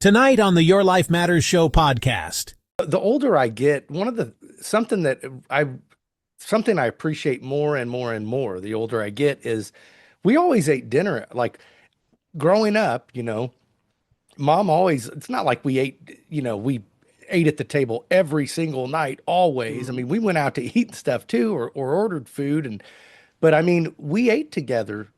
Tonight on the Your Life Matters Show podcast. The older I get, something I appreciate more and more and more the older I get is we always ate dinner. Like growing up, mom always, it's not like we ate at the table every single night, always. I mean, we went out to eat and stuff too, or ordered food. But I mean, we ate together,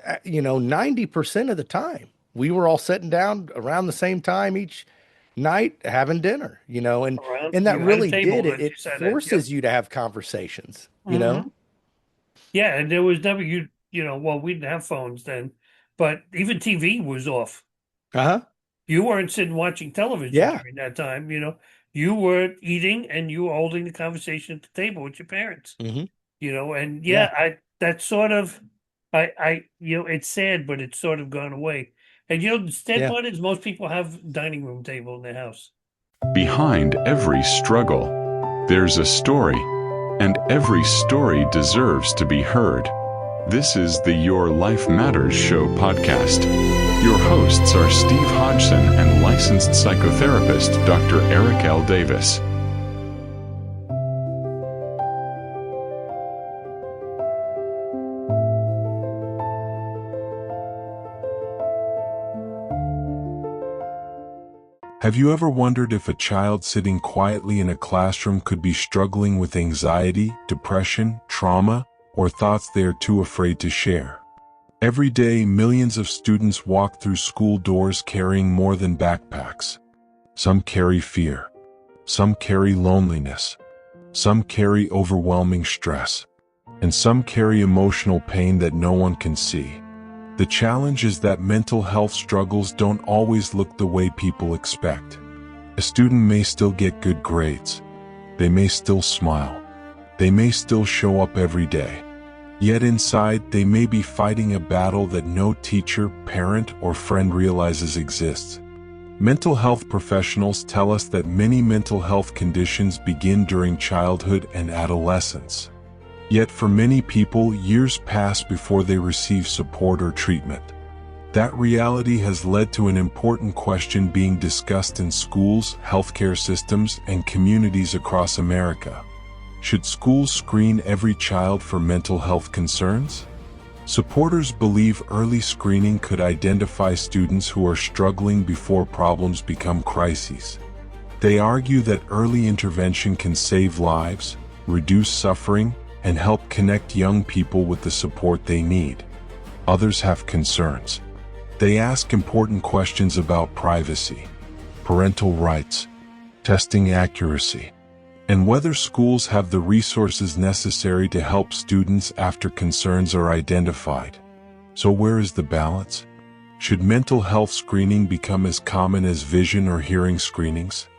90% of the time. We were all sitting down around the same time each night having dinner, and Around, that you had a really table did it. that you It sat at. Yep. forces you to have conversations. Yeah, and there was never well, we didn't have phones then, but even TV was off. Uh-huh. You weren't sitting watching television Yeah. during that time. You were eating and you were holding the conversation at the table with your parents. Hmm. And Yeah. I that sort of it's sad, but it's sort of gone away. And the sad Yeah. part is most people have dining room table in their house. Behind every struggle, there's a story, and every story deserves to be heard. This is the Your Life Matters Show podcast. Your hosts are Steve Hodgson and licensed psychotherapist Dr. Eric L. Davis. Have you ever wondered if a child sitting quietly in a classroom could be struggling with anxiety, depression, trauma, or thoughts they are too afraid to share? Every day, millions of students walk through school doors carrying more than backpacks. Some carry fear. Some carry loneliness. Some carry overwhelming stress. And some carry emotional pain that no one can see. The challenge is that mental health struggles don't always look the way people expect. A student may still get good grades. They may still smile. They may still show up every day. Yet inside, they may be fighting a battle that no teacher, parent, or friend realizes exists. Mental health professionals tell us that many mental health conditions begin during childhood and adolescence. Yet for many people, years pass before they receive support or treatment. That reality has led to an important question being discussed in schools, healthcare systems, and communities across America. Should schools screen every child for mental health concerns? Supporters believe early screening could identify students who are struggling before problems become crises. They argue that early intervention can save lives, reduce suffering, and help connect young people with the support they need. Others have concerns. They ask important questions about privacy, parental rights, testing accuracy, and whether schools have the resources necessary to help students after concerns are identified. So where is the balance? Should mental health screening become as common as vision or hearing screenings?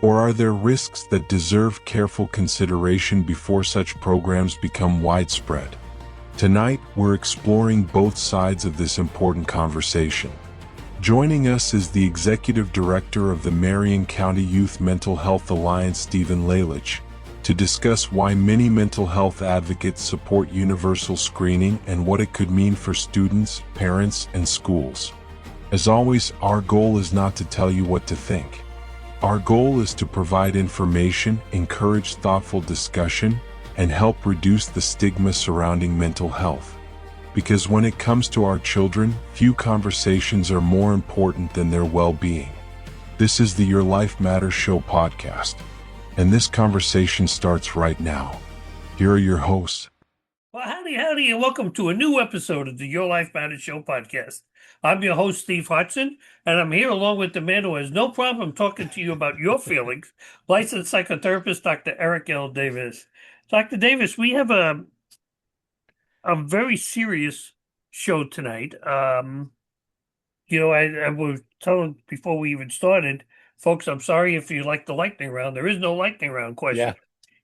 Or are there risks that deserve careful consideration before such programs become widespread? Tonight, we're exploring both sides of this important conversation. Joining us is the Executive Director of the Marion County Youth Mental Health Alliance, Stephen Leilich, to discuss why many mental health advocates support universal screening and what it could mean for students, parents, and schools. As always, our goal is not to tell you what to think. Our goal is to provide information, encourage thoughtful discussion, and help reduce the stigma surrounding mental health. Because when it comes to our children, few conversations are more important than their well-being. This is the Your Life Matters Show podcast, and this conversation starts right now. Here are your hosts. Well, howdy, and welcome to a new episode of the Your Life Matters Show podcast. I'm your host, Steve Hodgson, and I'm here along with the man who has no problem talking to you about your feelings, licensed psychotherapist Dr. Eric L. Davis. Dr. Davis, we have a very serious show tonight. I was telling before we even started, folks, I'm sorry if you like the lightning round. There is no lightning round question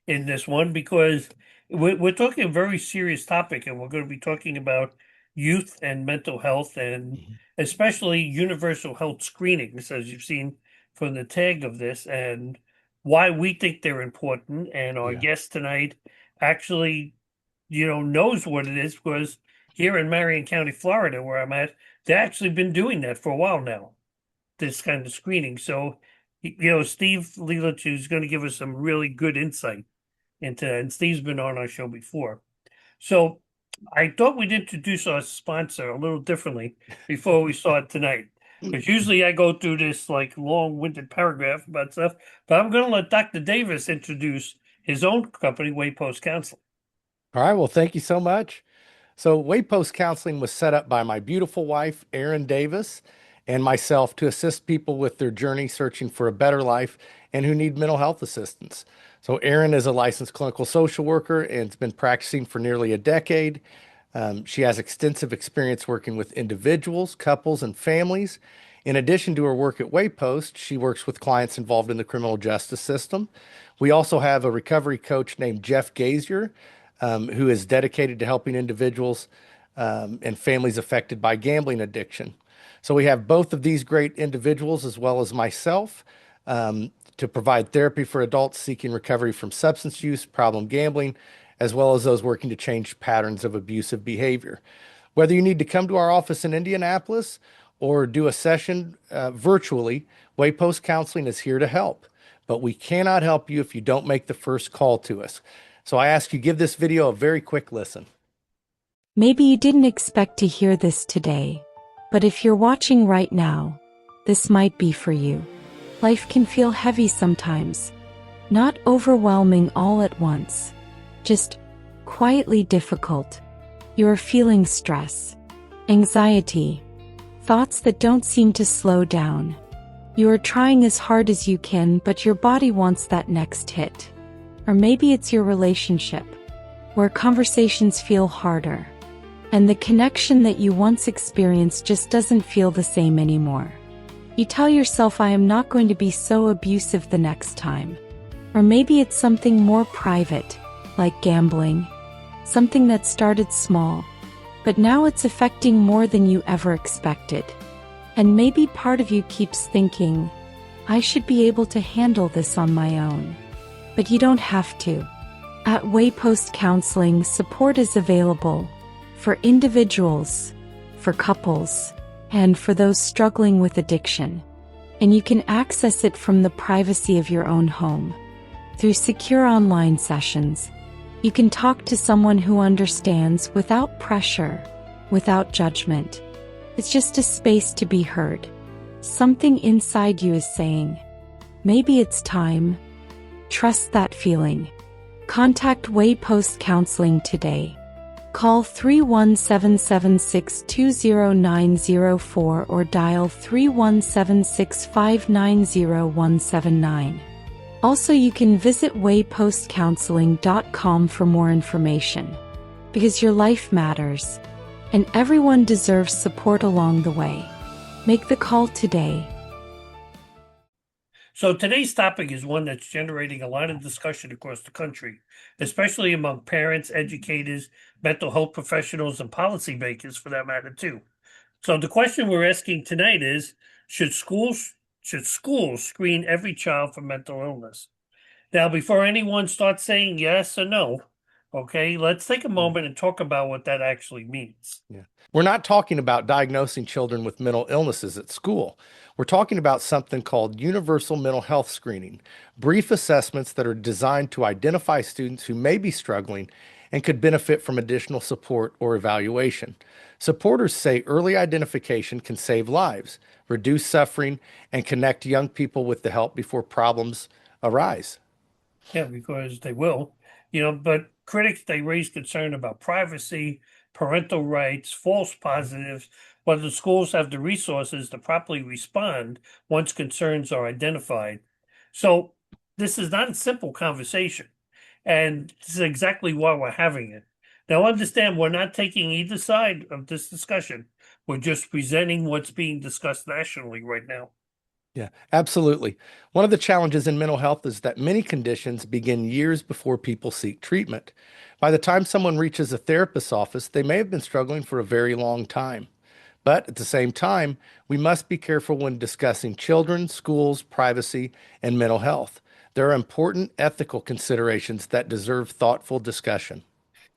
in this one because we're talking a very serious topic, and we're going to be talking about youth and mental health, and especially universal health screenings, as you've seen from the tag of this, and why we think they're important. And our guest tonight actually, knows what it is because here in Marion County, Florida, where I'm at, they've actually been doing that for a while now. this kind of screening. So, Steve Leilich is going to give us some really good insight into that. And Steve's been on our show before. So I thought we'd introduce our sponsor a little differently before we start tonight. Because usually I go through this like long-winded paragraph about stuff, but I'm going to let Dr. Davis introduce his own company, Waypost Counseling. All right. Well, thank you so much. So, Waypost Counseling was set up by my beautiful wife, Erin Davis, and myself to assist people with their journey searching for a better life and who need mental health assistance. So, Erin is a licensed clinical social worker and has been practicing for nearly a decade. She has extensive experience working with individuals, couples, and families. In addition to her work at Waypost, she works with clients involved in the criminal justice system. We also have a recovery coach named Jeff Gazier, who is dedicated to helping individuals and families affected by gambling addiction. So we have both of these great individuals as well as myself to provide therapy for adults seeking recovery from substance use, problem gambling, as well as those working to change patterns of abusive behavior. Whether you need to come to our office in Indianapolis or do a session virtually, Waypost Counseling is here to help. But we cannot help you if you don't make the first call to us. So I ask you give this video a very quick listen. Maybe you didn't expect to hear this today, but if you're watching right now, this might be for you. Life can feel heavy sometimes, not overwhelming all at once, just quietly difficult. You're feeling stress, anxiety, thoughts that don't seem to slow down. You are trying as hard as you can, but your body wants that next hit. Or maybe it's your relationship, where conversations feel harder, and the connection that you once experienced just doesn't feel the same anymore. You tell yourself, I am not going to be so abusive the next time. Or maybe it's something more private, like gambling, something that started small, but now it's affecting more than you ever expected. And maybe part of you keeps thinking, I should be able to handle this on my own. But you don't have to. At Waypost Counseling, support is available for individuals, for couples, and for those struggling with addiction. And you can access it from the privacy of your own home. Through secure online sessions, you can talk to someone who understands without pressure, without judgment. It's just a space to be heard. Something inside you is saying, maybe it's time. Trust that feeling. Contact Waypost Counseling today. Call 317-762-0904 or dial 317-659-0179. Also, you can visit waypostcounseling.com for more information. Because your life matters, and everyone deserves support along the way. Make the call today. So today's topic is one that's generating a lot of discussion across the country, especially among parents, educators, mental health professionals, and policymakers for that matter too. So the question we're asking tonight is, should schools screen every child for mental illness? Now, before anyone starts saying yes or no, okay, let's take a moment and talk about what that actually means. Yeah. We're not talking about diagnosing children with mental illnesses at school. We're talking about something called universal mental health screening, brief assessments that are designed to identify students who may be struggling and could benefit from additional support or evaluation. Supporters say early identification can save lives, reduce suffering, and connect young people with the help before problems arise. Yeah, because they will, but critics, they raise concern about privacy, parental rights, false positives, whether the schools have the resources to properly respond once concerns are identified. So this is not a simple conversation, and this is exactly why we're having it. Now, understand, we're not taking either side of this discussion. We're just presenting what's being discussed nationally right now. Yeah, absolutely. One of the challenges in mental health is that many conditions begin years before people seek treatment. By the time someone reaches a therapist's office, they may have been struggling for a very long time. But at the same time, we must be careful when discussing children, schools, privacy, and mental health. There are important ethical considerations that deserve thoughtful discussion.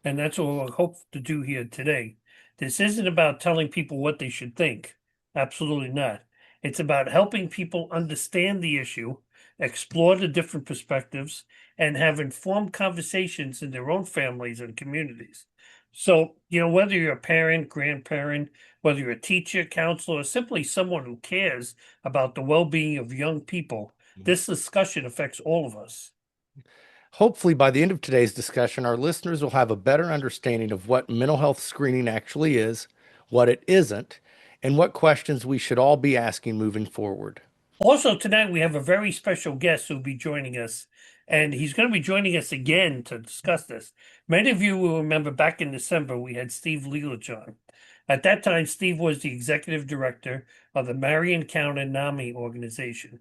And that's what we'll hope to do here today. This isn't about telling people what they should think. Absolutely not. It's about helping people understand the issue, explore the different perspectives, and have informed conversations in their own families and communities. So, whether you're a parent, grandparent, whether you're a teacher, counselor, or simply someone who cares about the well-being of young people, this discussion affects all of us. Hopefully, by the end of today's discussion, our listeners will have a better understanding of what mental health screening actually is, what it isn't, and what questions we should all be asking moving forward. Also, tonight we have a very special guest who'll be joining us, and he's going to be joining us again to discuss this. Many of you will remember back in December, we had Steve Leilich on. At that time, Steve was the executive director of the Marion County NAMI organization.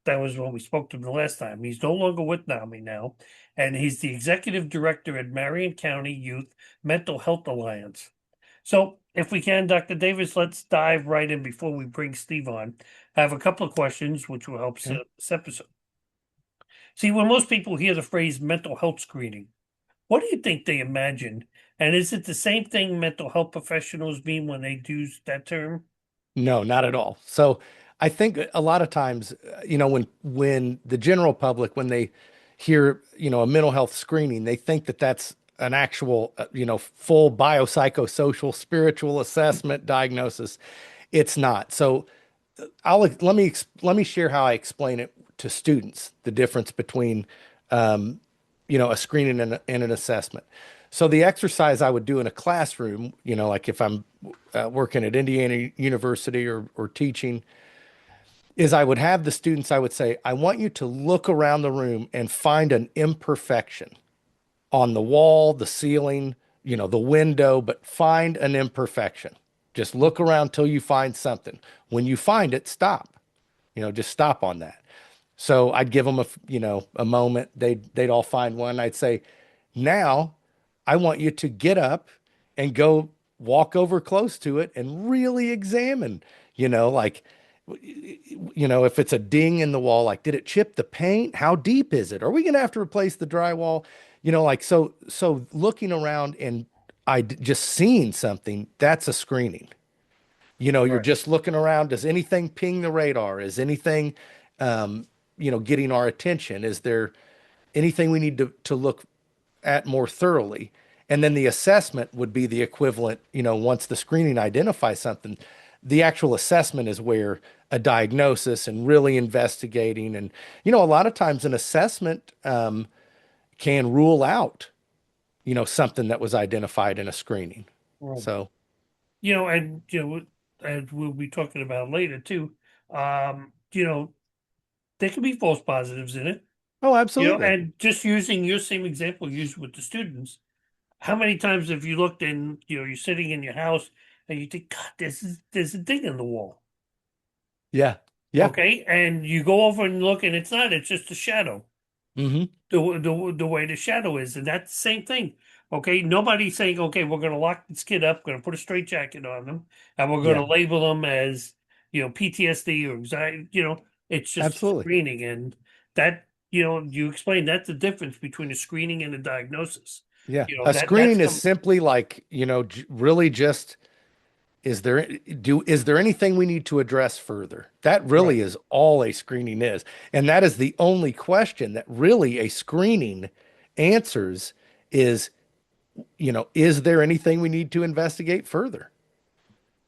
That was when we spoke to him the last time. He's no longer with NAMI now, and he's the executive director at Marion County Youth Mental Health Alliance. So if we can, Dr. Davis, let's dive right in before we bring Steve on. I have a couple of questions which will help set up this episode. See, when most people hear the phrase mental health screening, what do you think they imagine? And is it the same thing mental health professionals mean when they use that term? No, not at all. So I think a lot of times, when the general public, when they hear, a mental health screening, they think that that's an actual, full biopsychosocial spiritual assessment diagnosis. It's not. So let me share how I explain it to students, the difference between, a screening and an assessment. So the exercise I would do in a classroom, like if I'm working at Indiana University or teaching, is I would have the students, I would say, I want you to look around the room and find an imperfection on the wall, the ceiling, the window, but find an imperfection. Just look around till you find something. When you find it, stop. Just stop on that. So I'd give them a moment. They'd all find one. I'd say, now I want you to get up and go walk over close to it and really examine, like, if it's a ding in the wall, like, did it chip the paint? How deep is it? Are we going to have to replace the drywall? So looking around and just seeing something, that's a screening. You're Right. just looking around. Does anything ping the radar? Is anything, getting our attention? Is there anything we need to look at more thoroughly? And then the assessment would be the equivalent, once the screening identifies something, the actual assessment is where a diagnosis and really investigating. And, a lot of times an assessment can rule out, something that was identified in a screening. Right. So, And as we'll be talking about later too, there can be false positives in it. oh, absolutely. And just using your same example used with the students, how many times have you looked and you're sitting in your house and you think, God, there's a ding in the wall. Yeah. Yeah. Okay. And you go over and look and it's not, it's just a shadow. Mm-hmm. The way the shadow is. And that's the same thing. Okay. Nobody's saying, okay, we're going to lock this kid up, going to put a straitjacket on them, and we're going to label them as, PTSD or anxiety. It's just Absolutely. screening. And that, you explained that's the difference between a screening and a diagnosis. Yeah. A screening is simply like, really just, is there anything we need to address further? That really is all a screening is. And that is the only question that really a screening answers is, is there anything we need to investigate further?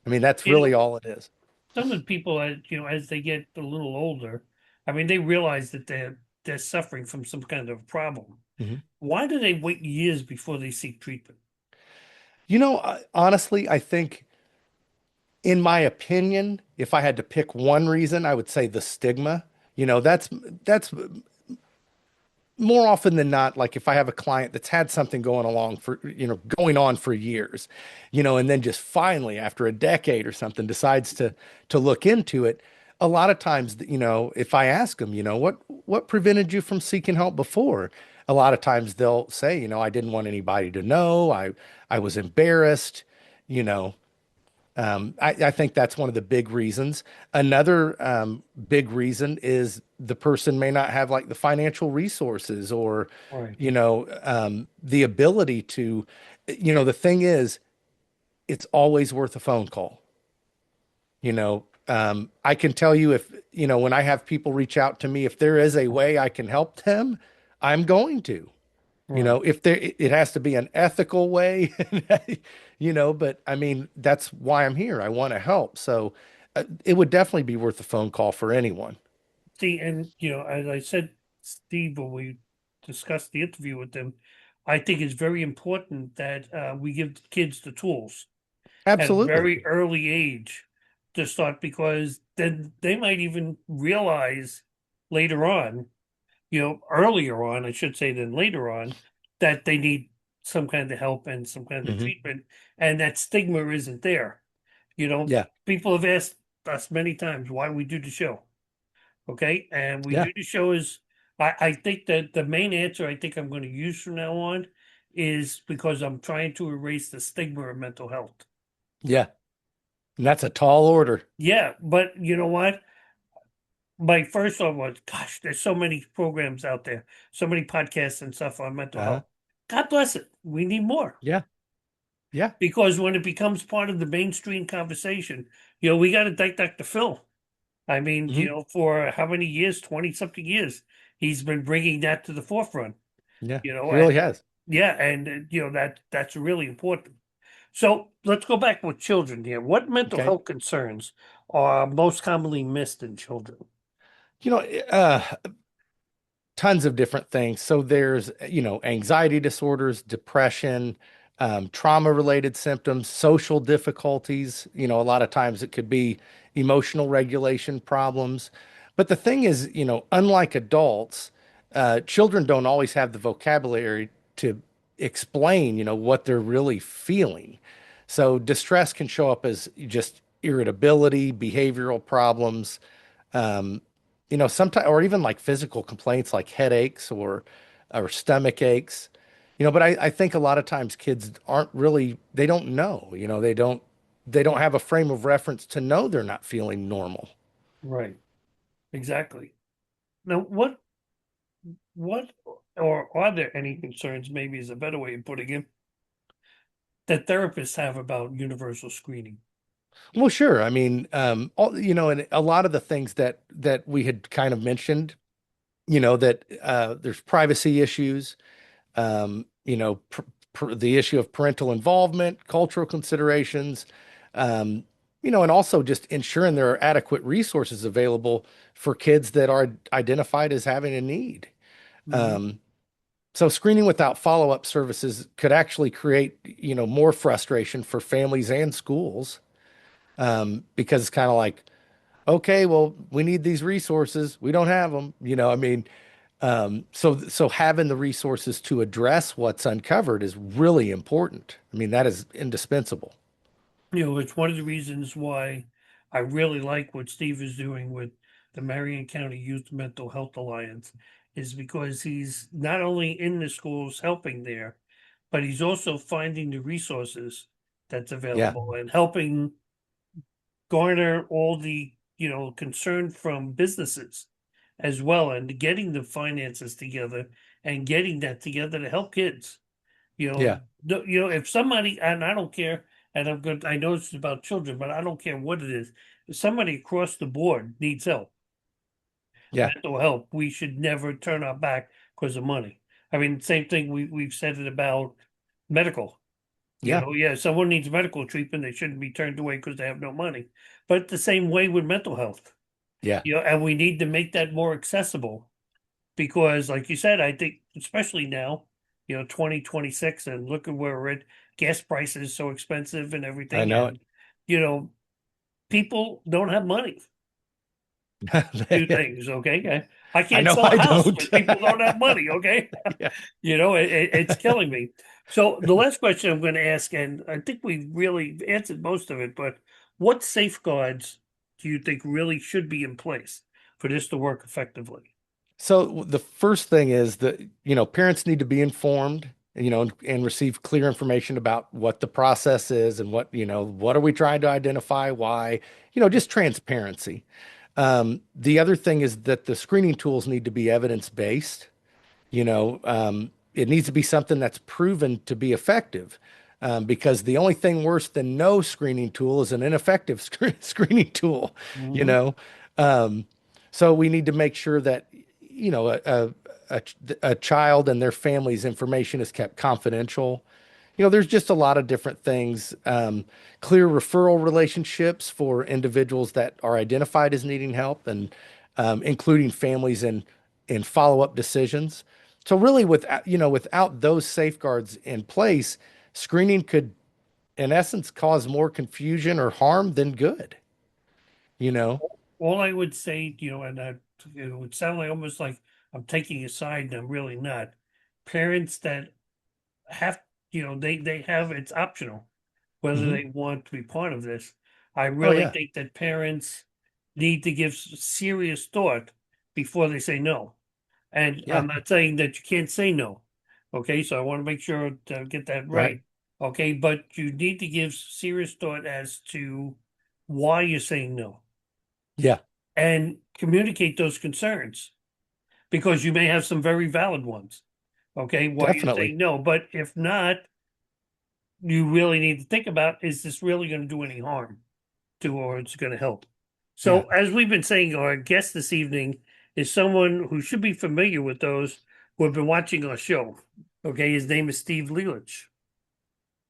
I mean, that's really all it is. Some of the people, as they get a little older, I mean, they realize that they're suffering from some kind of problem. Mm-hmm. Why do they wait years before they seek treatment? Honestly, I think, in my opinion, if I had to pick one reason, I would say the stigma. That's more often than not, like if I have a client that's had something going on for years, and then just finally after a decade or something decides to look into it. A lot of times, if I ask them, what prevented you from seeking help before? A lot of times they'll say, I didn't want anybody to know. I was embarrassed, I think that's one of the big reasons. Another big reason is the person may not have like the financial resources or, the ability to, the thing is, it's always worth a phone call. I can tell you if, when I have people reach out to me, if there is a way I can help them, I'm going to. Right. If there, it has to be an ethical way, but I mean, that's why I'm here. I want to help. So it would definitely be worth a phone call for anyone. See, and as I said, Steve, when we discussed the interview with them, I think it's very important that we give kids the tools at a Absolutely. very early age to start, because then they might even realize later on, earlier on, I should say, than later on, that they need some kind of help and some kind of Hmm. treatment, and that stigma isn't there. Yeah. People have asked us many times why we do the show. Okay. And we Yeah. do the show is, I think that the main answer I think I'm going to use from now on is because I'm trying to erase the stigma of mental health. Yeah. And that's a tall order. Yeah. But you know what? My first thought was, gosh, there's so many programs out there, so many podcasts and stuff on mental Uh-huh. health. God bless it. We need more. Yeah. Yeah. Because when it becomes part of the mainstream conversation, we got to thank Dr. Phil. I mean, Hmm. for how many years, 20 something years, he's been bringing that to the forefront, Yeah. He and really has. yeah, and that's really important. So let's go back with children here. What mental Okay. health concerns are most commonly missed in children? You know, uh, Tons of different things. So there's, anxiety disorders, depression, trauma related symptoms, social difficulties. A lot of times it could be emotional regulation problems. But the thing is, unlike adults, children don't always have the vocabulary to explain, what they're really feeling. So distress can show up as just irritability, behavioral problems, um, sometimes, or even like physical complaints like headaches or stomach aches. But I think a lot of times kids aren't really, they don't know, they don't have a frame of reference to know they're not feeling normal. Right, exactly. Now, what, or are there any concerns, maybe is a better way of putting it, that therapists have about universal screening? Well, sure. I mean, and a lot of the things that we had kind of mentioned, that there's privacy issues, the issue of parental involvement, cultural considerations, um, and also just ensuring there are adequate resources available for kids that are identified as having a need. Mhm. Um, so screening without follow-up services could actually create, more frustration for families and schools, because it's kind of like, okay, well, we need these resources. We don't have them. I mean, so having the resources to address what's uncovered is really important. I mean, that is indispensable. It's one of the reasons why I really like what Steve is doing with the Marion County Youth Mental Health Alliance, is because he's not only in the schools helping there, but he's also finding the resources that's Yeah, available and helping garner all the, concern from businesses as well, and getting the finances together and getting that together to help kids. yeah, If somebody, and I don't care, and I'm good, I know it's about children, but I don't care what it is. If somebody across the board needs help, yeah, mental help, we should never turn our back because of money. I mean, same thing, we've said it about medical. yeah, Yeah, someone needs medical treatment, they shouldn't be turned away because they have no money. But the same way with mental health, yeah, and we need to make that more accessible, because like you said, I think especially now, 2026, and look at where we're at, gas prices so expensive and I everything, know it. and you know, people don't have money to do things, okay? I I can't know sell a I house don't. because people don't have money, okay? Yeah. It's killing me. So the last question I'm going to ask, and I think we really answered most of it, but what safeguards do you think really should be in place for this to work effectively? So the first thing is that, parents need to be informed, and receive clear information about what the process is and what are we trying to identify, why, just transparency. The other thing is that the screening tools need to be evidence-based. It needs to be something that's proven to be effective. because the only thing worse than no screening tool is an ineffective screening tool, you Mhm. know? Um, so we need to make sure that, you know, a, a child and their family's information is kept confidential. You know, there's just a lot of different things. Clear referral relationships for individuals that are identified as needing help, and including families in follow-up decisions. So really, without those safeguards in place, screening could, in essence, cause more confusion or harm than good. You know? All I would say, and it would sound like almost like I'm taking a side, and I'm really not. Parents that have, they have, it's optional whether Hmm. they want to be part of this. I Oh really yeah, think that parents need to give serious thought before they say no. And yeah, I'm not saying that you can't say no. Okay, so I want to make sure to get that right, right. Okay, but you need to give serious thought as to why you're saying no yeah, and communicate those concerns because you may have some very valid ones. Okay, why you're definitely, saying no. But if not, you really need to think about, is this really going to do any harm to, or it's going to help? yeah. So, as we've been saying, our guest this evening is someone who should be familiar with those who have been watching our show. Okay, his name is Steve Leilich.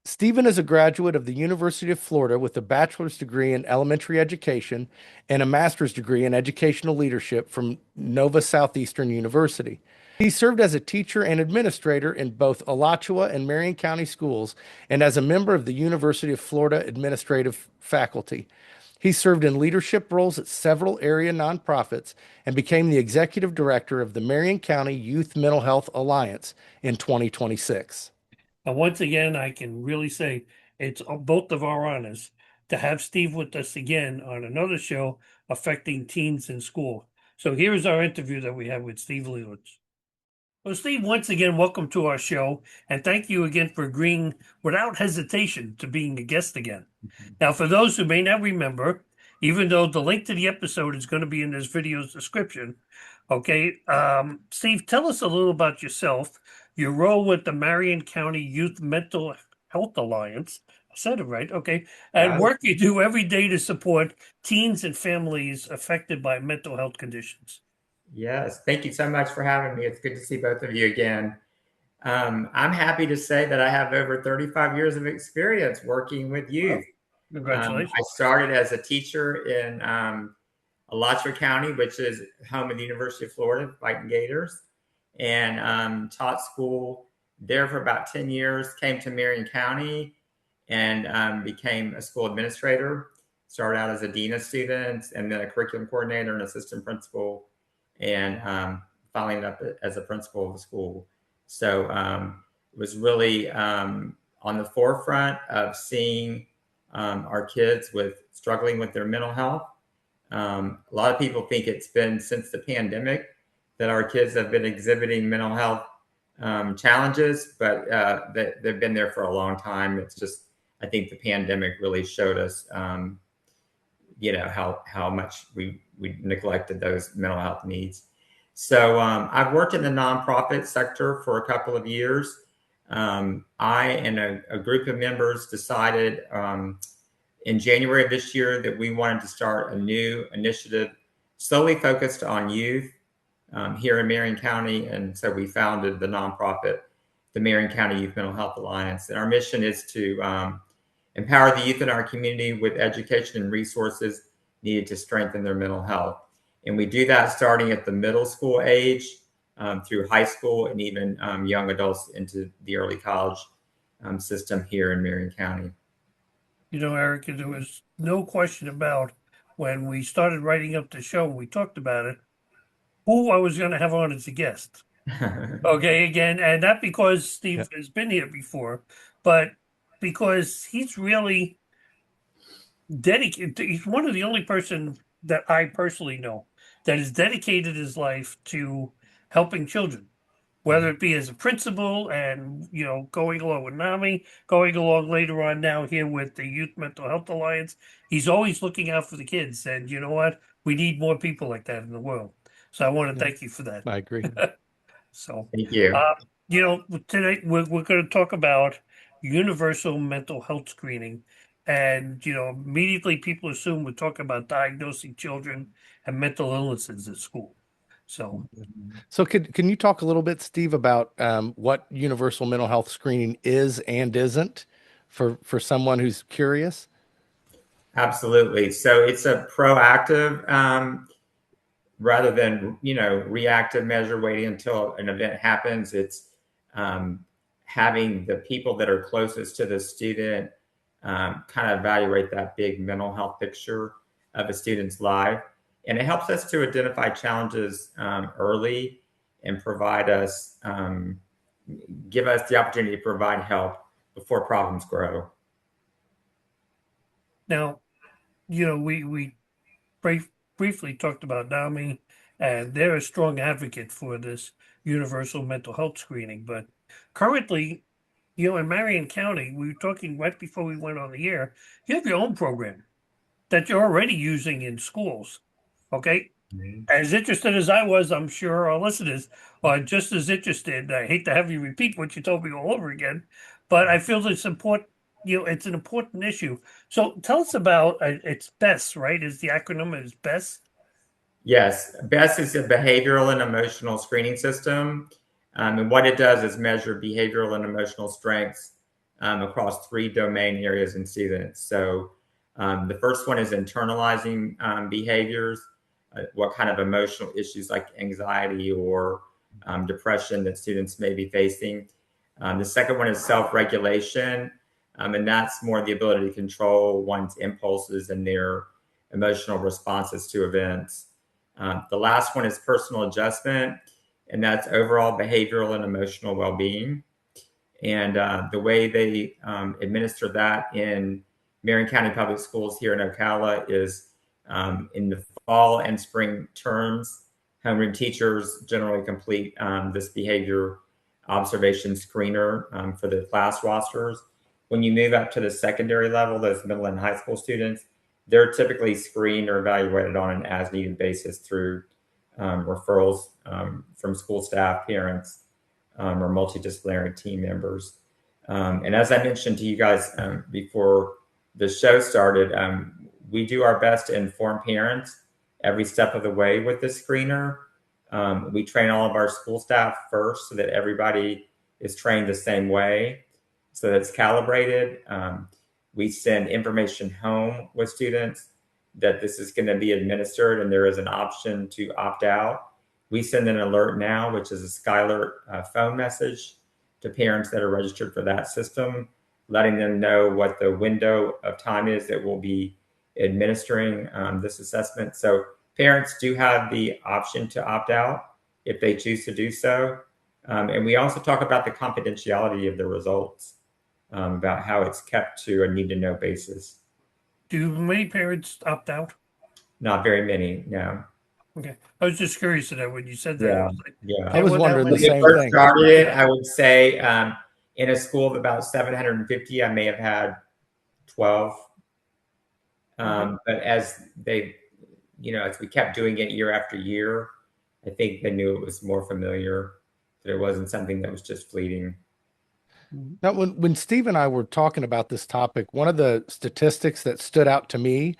Stephen is a graduate of the University of Florida with a bachelor's degree in elementary education and a master's degree in educational leadership from Nova Southeastern University. He served as a teacher and administrator in both Alachua and Marion County schools and as a member of the University of Florida administrative faculty. He served in leadership roles at several area nonprofits and became the executive director of the Marion County Youth Mental Health Alliance in 2026. And once again, I can really say it's both of our honors to have Steve with us again on another show affecting teens in school. So here's our interview that we have with Steve Leilich. Well, Steve, once again, welcome to our show, and thank you again for agreeing without hesitation to being a guest again. Now, for those who may not remember, even though the link to the episode is going to be in this video's description, okay, Steve, tell us a little about yourself, your role with the Marion County Youth Mental Health Alliance. I said it right, okay, and Yeah. work you do every day to support teens and families affected by mental health conditions. Yes. Thank you so much for having me. It's good to see both of you again. I'm happy to say that I have over 35 years of experience working with Well, youth. I congratulations. started as a teacher in Alachua County, which is home of the University of Florida, Fighting Gators, and taught school there for about 10 years, came to Marion County and became a school administrator. Started out as a dean of students and then a curriculum coordinator and assistant principal, and finally ended up as a principal of the school. So it was really on the forefront of seeing our kids with struggling with their mental health. A lot of people think it's been since the pandemic that our kids have been exhibiting mental health challenges, but they've been there for a long time. It's just, I think the pandemic really showed us, how much we neglected those mental health needs. So I've worked in the nonprofit sector for a couple of years. I and a group of members decided in January of this year that we wanted to start a new initiative solely focused on youth here in Marion County. And so we founded the nonprofit, the Marion County Youth Mental Health Alliance. And our mission is to empower the youth in our community with education and resources needed to strengthen their mental health. And we do that starting at the middle school age through high school and even young adults into the early college system here in Marion County. Eric, there was no question about when we started writing up the show, we talked about it, who I was going to have on as a guest. Okay, again, and not because Steve has been here before, but because he's really dedicated. He's one of the only person that I personally know that has dedicated his life to helping children, whether it be as a principal and, going along with NAMI, going along later on now here with the Youth Mental Health Alliance. He's always looking out for the kids. And you know what? We need more people like that in the world. So I want to thank you for that. I agree. So, Thank you. tonight we're going to talk about universal mental health screening. And, immediately people assume we're talking about diagnosing children and mental illnesses at school. So, So can you talk a little bit, Steve, about what universal mental health screening is and isn't for someone who's curious? Absolutely. So it's a proactive rather than reactive measure waiting until an event happens. It's having the people that are closest to the student kind of evaluate that big mental health picture of a student's life, and it helps us to identify challenges early and give us the opportunity to provide help before problems grow. now, we briefly talked about NAMI, and they're a strong advocate for this universal mental health screening. But currently, in Marion County, we were talking right before we went on the air, you have your own program that you're already using in schools. Okay. As interested as I was, I'm sure our listeners are just as interested. I hate to have you repeat what you told me all over again, but I feel it's important. It's an important issue. So tell us about it's BESS, right? Is the acronym is BESS? Yes, BESS is a behavioral and emotional screening system. And what it does is measure behavioral and emotional strengths across 3 domain areas in students. So the first one is internalizing behaviors, what kind of emotional issues like anxiety or depression that students may be facing. The second one is self-regulation, and that's more the ability to control one's impulses and their emotional responses to events. The last one is personal adjustment, and that's overall behavioral and emotional well-being. And the way they administer that in Marion County Public Schools here in Ocala is in the fall and spring terms, homeroom teachers generally complete this behavior observation screener for the class rosters. When you move up to the secondary level, those middle and high school students, they're typically screened or evaluated on an as-needed basis through referrals from school staff, parents, or multidisciplinary team members. And as I mentioned to you guys before the show started, we do our best to inform parents every step of the way with this screener. We train all of our school staff first so that everybody is trained the same way, so that it's calibrated. We send information home with students that this is going to be administered, and there is an option to opt out. We send an alert now, which is a Skylert phone message to parents that are registered for that system, letting them know what the window of time is that we'll be administering this assessment. So parents do have the option to opt out if they choose to do so. And we also talk about the confidentiality of the results, about how it's kept to a need-to-know basis. Do many parents opt out? Not very many, no. Okay, I was just curious to that when you said that. Yeah. I was wondering the When we same first thing. started, I would say in a school of about 750, I may have had 12. But as they, as we kept doing it year after year, I think they knew it was more familiar, that it wasn't something that was just fleeting. Now, when Steve and I were talking about this topic, one of the statistics that stood out to me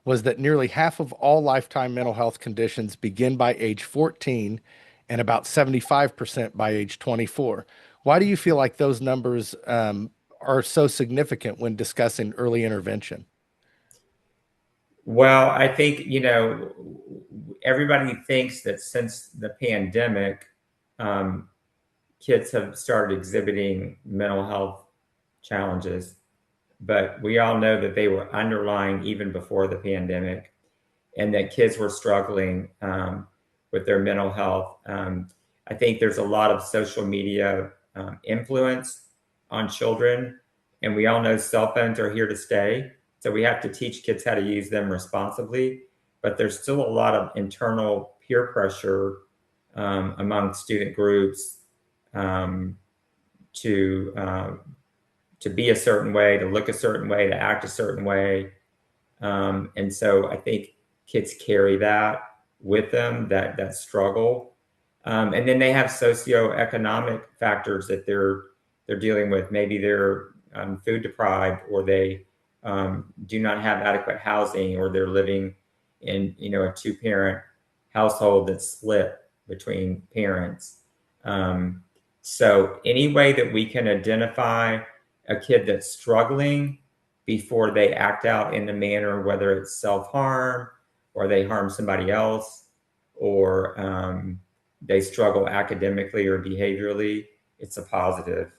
was that nearly half of all lifetime mental health conditions begin by age 14 and about 75% by age 24. Why do you feel like those numbers are so significant when discussing early intervention? Well, I think, everybody thinks that since the pandemic, kids have started exhibiting mental health challenges, but we all know that they were underlying even before the pandemic, and that kids were struggling with their mental health. I think there's a lot of social media influence on children, and we all know cell phones are here to stay. So we have to teach kids how to use them responsibly, but there's still a lot of internal peer pressure among student groups to be a certain way, to look a certain way, to act a certain way. And so I think kids carry that with them, that struggle. And then they have socioeconomic factors that they're dealing with. Maybe they're food deprived, or they do not have adequate housing, or they're living in a two-parent household that's split between parents. So any way that we can identify a kid that's struggling before they act out in the manner, whether it's self-harm or they harm somebody else, or they struggle academically or behaviorally, it's a positive.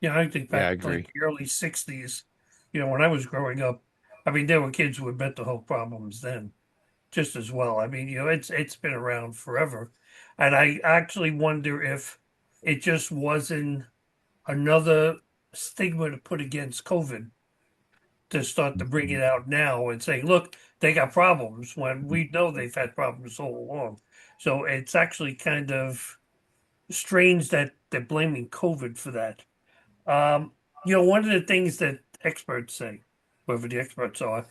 Yeah, I think Yeah, I back agree. like the early 60s, when I was growing up, I mean, there were kids with mental health problems then just as well. I mean, it's been around forever. And I actually wonder if it just wasn't another stigma to put against COVID to start to bring it out now and say, look, they got problems when we know they've had problems all along. So it's actually kind of strange that they're blaming COVID for that. One of the things that experts say, whoever the experts are,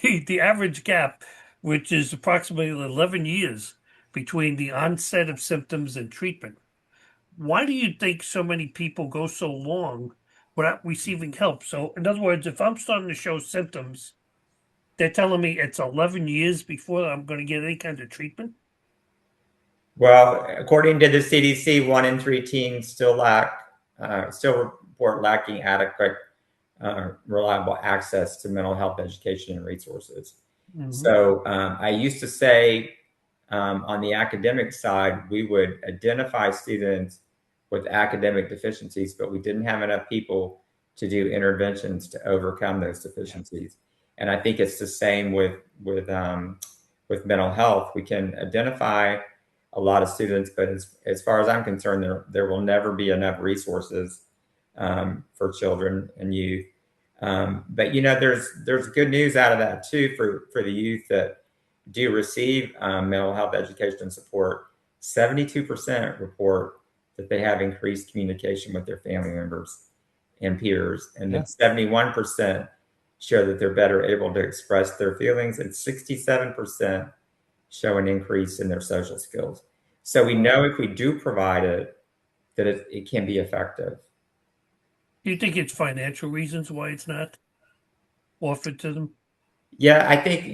the average gap, which is approximately 11 years between the onset of symptoms and treatment. Why do you think so many people go so long without receiving help? So, in other words, if I'm starting to show symptoms, they're telling me it's 11 years before I'm going to get any kind of treatment? Well, according to the CDC, 1 in 3 teens still report lacking adequate, reliable access to mental health education and resources. Mm-hmm. So I used to say on the academic side, we would identify students with academic deficiencies, but we didn't have enough people to do interventions to overcome those deficiencies. And I think it's the same with mental health. We can identify a lot of students, but as far as I'm concerned, there will never be enough resources for children and youth. But there's good news out of that too for the youth that do receive mental health education and support. 72% report that they have increased communication with their family members and peers, and then 71% show that they're better able to express their feelings, and 67% show an increase in their social skills. So we know if we do provide it, that it can be effective. Do you think it's financial reasons why it's not offered to them? Yeah, I think,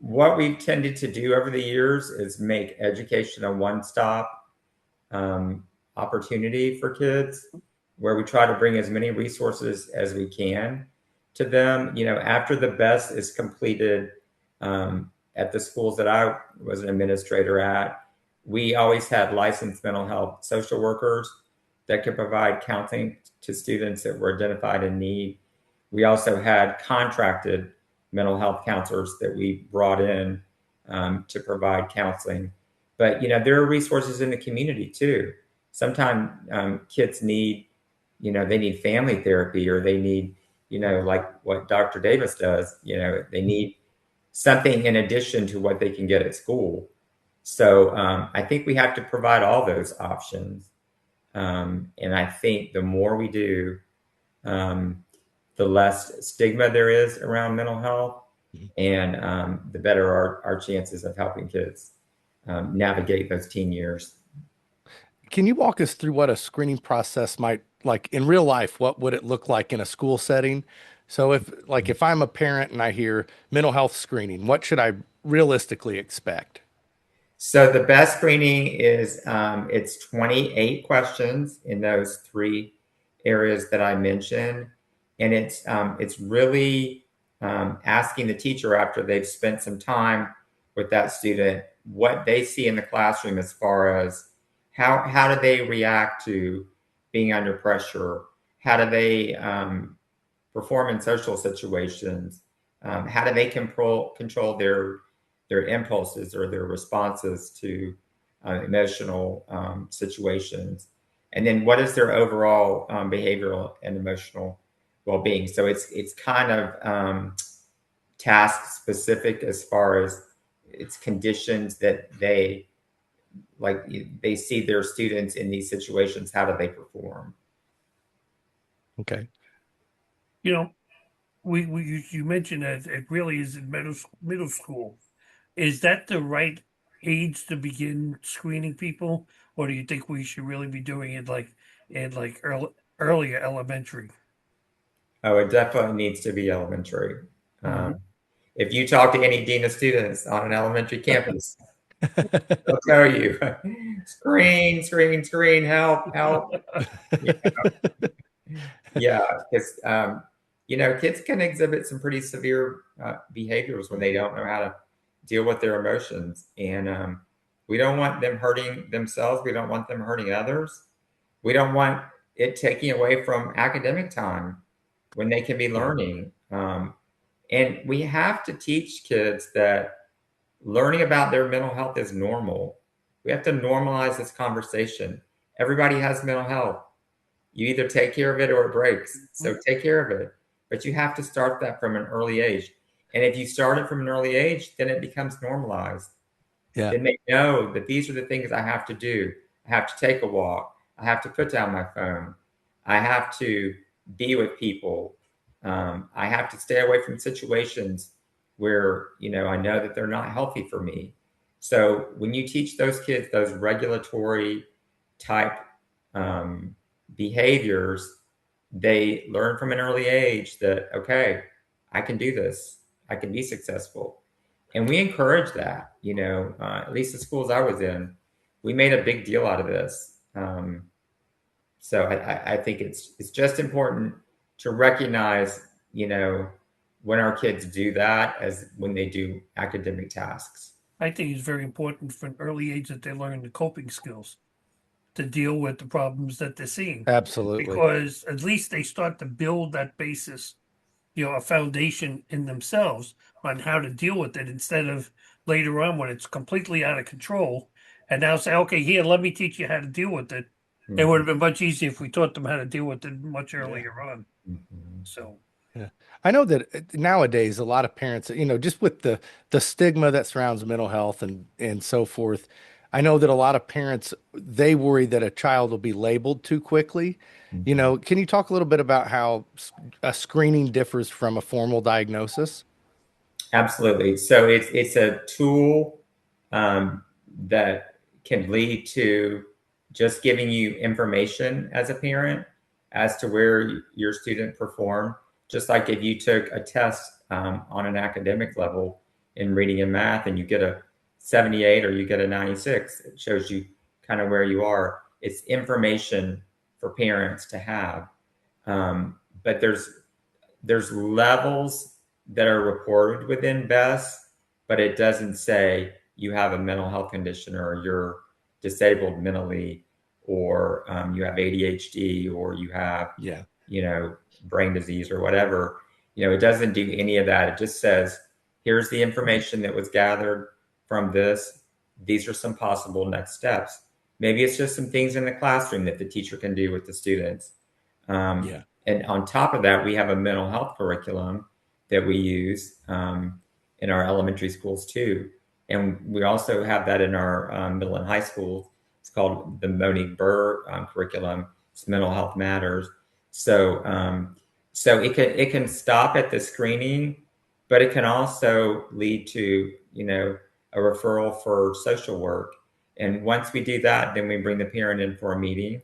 what we've tended to do over the years is make education a one-stop opportunity for kids, where we try to bring as many resources as we can to them. After the BEST is completed at the schools that I was an administrator at, we always had licensed mental health social workers that could provide counseling to students that were identified in need. We also had contracted mental health counselors that we brought in to provide counseling. But there are resources in the community too. Sometimes kids need, they need family therapy, or they need, like what Dr. Davis does. They need something in addition to what they can get at school. So I think we have to provide all those options. And I think the more we do, the less stigma there is around mental health, and the better our chances of helping kids navigate those teen years. Can you walk us through what a screening process might like in real life? What would it look like in a school setting? So if I'm a parent and I hear mental health screening, what should I realistically expect? So the best screening is it's 28 questions in those 3 areas that I mentioned, and it's really asking the teacher, after they've spent some time with that student, what they see in the classroom as far as how do they react to being under pressure, how do they perform in social situations, how do they control their impulses or their responses to emotional situations, and then what is their overall behavioral and emotional well-being. So it's kind of task specific as far as it's conditions that they see their students in these situations. How do they perform? Okay. You mentioned that it really is in middle school. Is that the right age to begin screening people, or do you think we should really be doing it like in earlier elementary? Oh, it definitely needs to be elementary. Mhm. If you talk to any dean of students on an elementary campus, they'll tell you, screen, screen, screen, help, help. Yeah, because kids can exhibit some pretty severe behaviors when they don't know how to deal with their emotions, and we don't want them hurting themselves. We don't want them hurting others. We don't want it taking away from academic time when they can be learning. And we have to teach kids that learning about their mental health is normal. We have to normalize this conversation. Everybody has mental health. You either take care of it or it breaks. So take care of it. But you have to start that from an early age. And if you start it from an early age, then it becomes normalized. Yeah. Then they know that these are the things I have to do. I have to take a walk. I have to put down my phone. I have to be with people. I have to stay away from situations where, I know that they're not healthy for me. So when you teach those kids those regulatory type behaviors, they learn from an early age that, okay, I can do this. I can be successful. And we encourage that, at least the schools I was in, we made a big deal out of this. So I think it's just important to recognize, when our kids do that as when they do academic tasks. I think it's very important from an early age that they learn the coping skills to deal with the problems that they're seeing. Absolutely. Because at least they start to build that basis, a foundation in themselves on how to deal with it instead of later on when it's completely out of control and now say, okay, here, let me teach you how to deal with it. It would have been much easier if we taught them how to deal with it much earlier on. So Yeah. I know that nowadays a lot of parents, just with the stigma that surrounds mental health and so forth, I know that a lot of parents, they worry that a child will be labeled too quickly. Can you talk a little bit about how a screening differs from a formal diagnosis? Absolutely. So it's a tool that can lead to just giving you information as a parent as to where your student performed. Just like if you took a test on an academic level in reading and math and you get a 78 or you get a 96, it shows you kind of where you are. It's information for parents to have. But there's levels that are reported within BESS, but it doesn't say you have a mental health condition or you're disabled mentally or you have ADHD or you have, brain disease or whatever. It doesn't do any of that. It just says, here's the information that was gathered from this. These are some possible next steps. Maybe it's just some things in the classroom that the teacher can do with the students. And on top of that, we have a mental health curriculum that we use in our elementary schools too. And we also have that in our middle and high schools. It's called the Monique Burr curriculum. It's Mental Health Matters. So it can stop at the screening, but it can also lead to a referral for social work. And once we do that, then we bring the parent in for a meeting,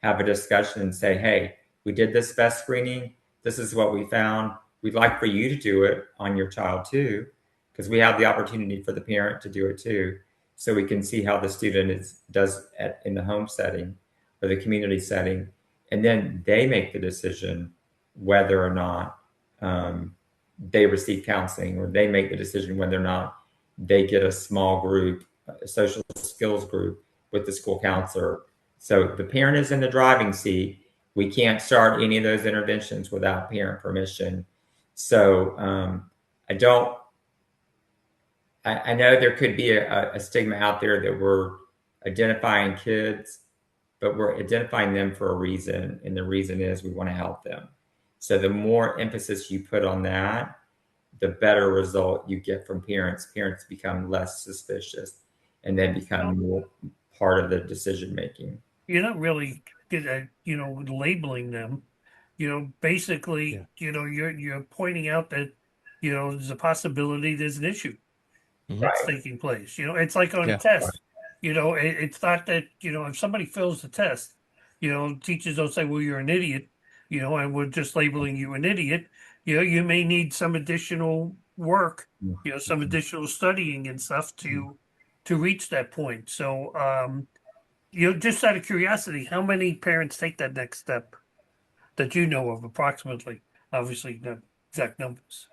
have a discussion, and say, hey, we did this BESS screening. This is what we found. We'd like for you to do it on your child too, because we have the opportunity for the parent to do it too, so we can see how the student does in the home setting or the community setting, and then they make the decision whether or not they receive counseling, or they make the decision whether or not they get a small group, a social skills group with the school counselor. So the parent is in the driving seat. We can't start any of those interventions without parent permission. So I know there could be a stigma out there that we're identifying kids, but we're identifying them for a reason. And the reason is we want to help them. So the more emphasis you put on that, the better result you get from parents. Parents become less suspicious and then become more part of the decision making. you're not really good at, labeling them. Basically, you're pointing out that, there's a possibility there's an issue that's taking place. It's like on a test. It's not that, if somebody fails the test, teachers don't say, well, you're an idiot. and we're just labeling you an idiot, you may need some additional work, some additional studying and stuff to reach that point. So, just out of curiosity, how many parents take that next step that you know of approximately? Obviously, not exact numbers.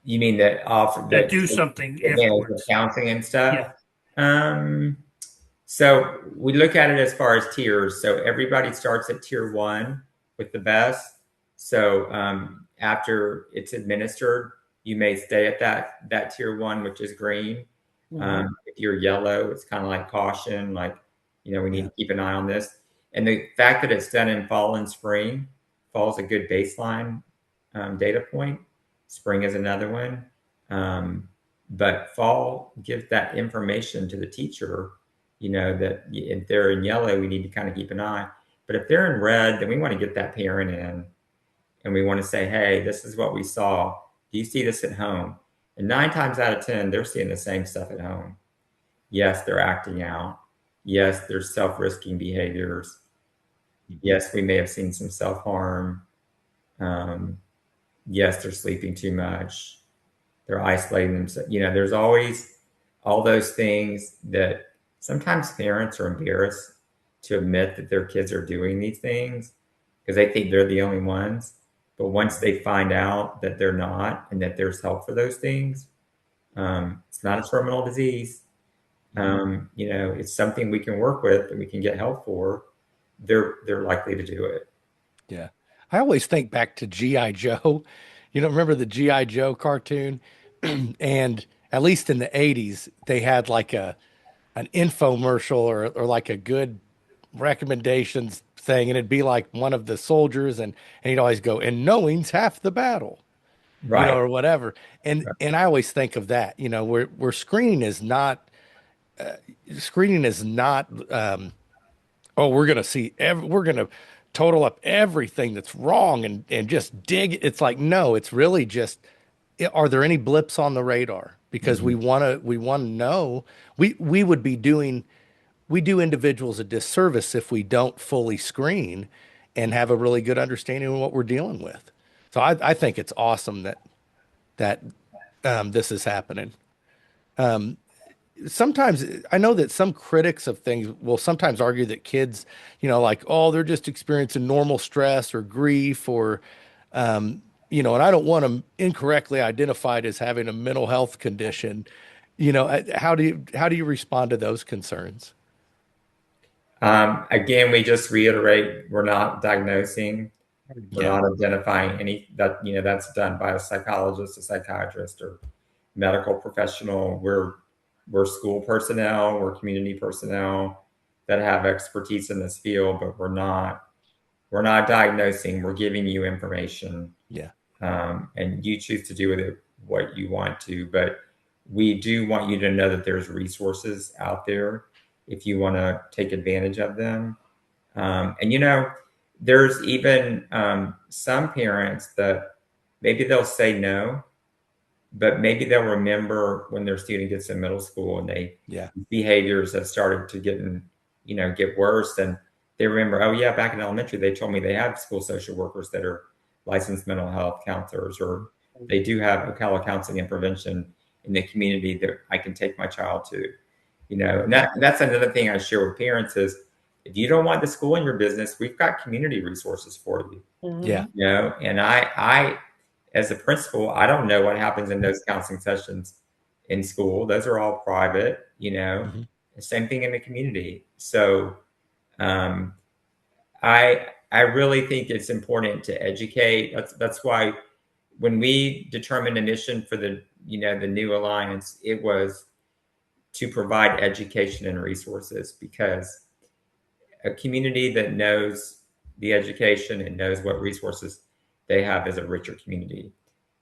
You mean that offer That that do something advantage of afterwards. counseling and stuff? Yeah. So we look at it as far as tiers. So everybody starts at tier 1 with the best. So after it's administered, you may stay at that tier 1, which is green. If you're yellow, it's kind of like caution, like, we need to keep an eye on this. And the fact that it's done in fall and spring, fall is a good baseline data point. Spring is another one. But fall gives that information to the teacher, that if they're in yellow, we need to kind of keep an eye. But if they're in red, then we want to get that parent in and we want to say, hey, this is what we saw. Do you see this at home? And 9 times out of 10, they're seeing the same stuff at home. Yes, they're acting out. Yes, there's self-risking behaviors. Yes, we may have seen some self-harm. Yes, they're sleeping too much. They're isolating themselves. There's always all those things that sometimes parents are embarrassed to admit that their kids are doing these things because they think they're the only ones. But once they find out that they're not and that there's help for those things, it's not a terminal disease. It's something we can work with and we can get help for. They're likely to do it. Yeah. I always think back to G.I. Joe. Remember the G.I. Joe cartoon? And at least in the 80s, they had like an infomercial or like a good recommendations thing. And it'd be like one of the soldiers and he'd always go, and knowing's half the battle, Right. or whatever. And I always think of that, where screening is not, oh, we're going to we're going to total up everything that's wrong and just dig. It's like, no, it's really just, are there any blips on the radar? Because we want to know. We do individuals a disservice if we don't fully screen and have a really good understanding of what we're dealing with. So I think it's awesome that this is happening. Sometimes I know that some critics of things will sometimes argue that kids, like, oh, they're just experiencing normal stress or grief or, and I don't want them incorrectly identified as having a mental health condition. How do you respond to those concerns? Again, we just reiterate, we're not diagnosing, we're not identifying any that's done by a psychologist, a psychiatrist, or medical professional. We're school personnel, we're community personnel that have expertise in this field, but we're not diagnosing. We're giving you information. Yeah. And you choose to do with it what you want to, but we do want you to know that there's resources out there if you want to take advantage of them. And there's even some parents that maybe they'll say no, but maybe they'll remember when their student gets in middle school and behaviors have started to get worse. And they remember, oh yeah, back in elementary, they told me they have school social workers that are licensed mental health counselors, or they do have Ocala counseling and prevention in the community that I can take my child to. And that's another thing I share with parents is, if you don't want the school in your business, we've got community resources for you. Yeah. And I as a principal, I don't know what happens in those counseling sessions in school. Those are all private, The same thing in the community. So I really think it's important to educate. That's why when we determined a mission for the new alliance, it was to provide education and resources, because a community that knows the education and knows what resources they have is a richer community,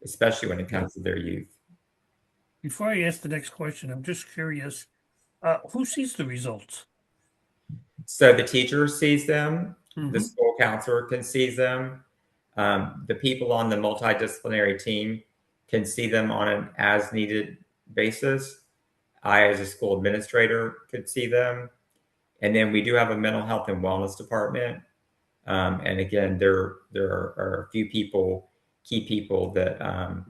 especially when it comes to their youth. Before I ask the next question, I'm just curious, who sees the results? So the teacher sees them, the school counselor can see them, the people on the multidisciplinary team can see them on an as needed basis. I, as a school administrator, could see them. And then we do have a mental health and wellness department And again, there are a few key people that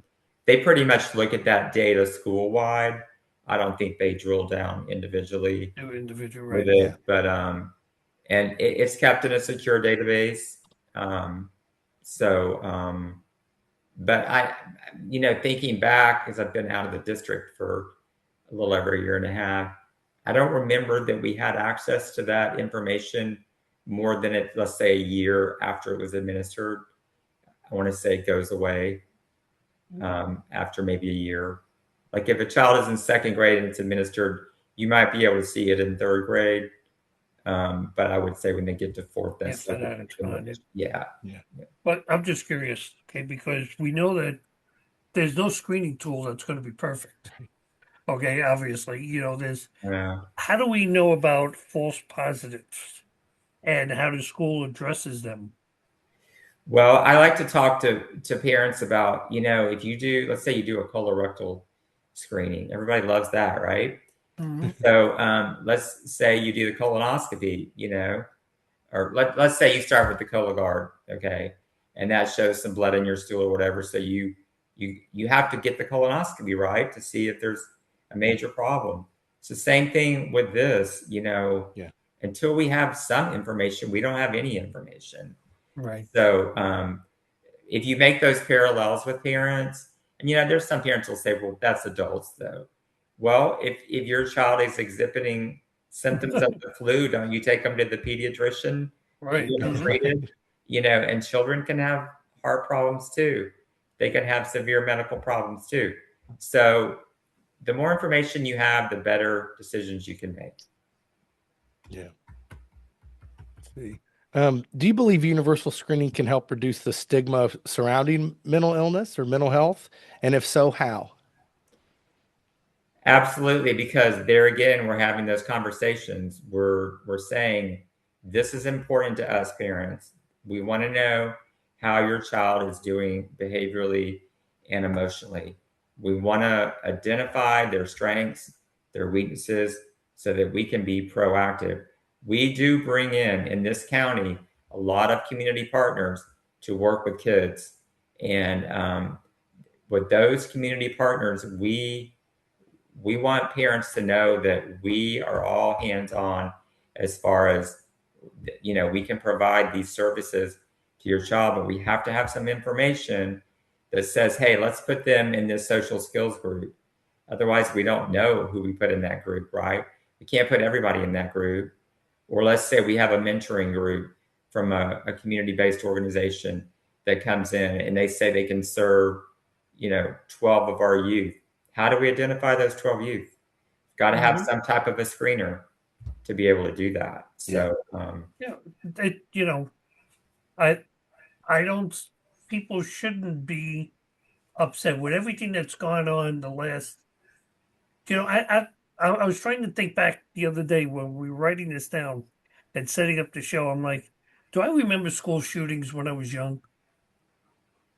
they pretty much look at that data school wide. I don't think they drill down individually Individual, with right? it, Yeah. but and it's kept in a secure database. But I, thinking back, because I've been out of the district for a little over a year and a half, I don't remember that we had access to that information more than let's say, a year after it was administered. I want to say it goes away after maybe a year. Like if a child is in second grade and it's administered, you might be able to see it in third grade. But I would say when they get to fourth and After that, it's gone. yeah. But I'm just curious, okay, because we know that there's no screening tool that's going to be perfect. Okay, obviously, Yeah. how do we know about false positives and how the school addresses them? Well, I like to talk to parents about, if you do, let's say you do a colorectal screening, everybody loves that, right? Mhm. So let's say you do the colonoscopy, or let's say you start with the Cologuard, okay, and that shows some blood in your stool or whatever. So you have to get the colonoscopy right to see if there's a major problem. It's the same thing with this, Yeah. Until we have some information, we don't have any information. Right. So if you make those parallels with parents, and there's some parents will say, well, that's adults though. Well, if your child is exhibiting symptoms of the flu, don't you take them to the pediatrician and Right. get them Mhm. treated? And children can have heart problems too. They can have severe medical problems too. So the more information you have, the better decisions you can make. Yeah. Let's see. Do you believe universal screening can help reduce the stigma surrounding mental illness or mental health? And if so, how? Absolutely, because there again, we're having those conversations. We're saying this is important to us parents. We want to know how your child is doing behaviorally and emotionally. We want to identify their strengths, their weaknesses, so that we can be proactive. We do bring in this county a lot of community partners to work with kids, and with those community partners, we want parents to know that we are all hands-on as far as, we can provide these services to your child, but we have to have some information that says, hey, let's put them in this social skills group. Otherwise, we don't know who we put in that group, right? We can't put everybody in that group. Or let's say we have a mentoring group from a community-based organization that comes in and they say they can serve, 12 of our youth. How do we identify those 12 youth? Got to have Mhm. some type of a screener to be able to do that. So, Yeah. I I don't. People shouldn't be upset with everything that's gone on the last. I was trying to think back the other day when we were writing this down and setting up the show. I'm like, do I remember school shootings when I was young?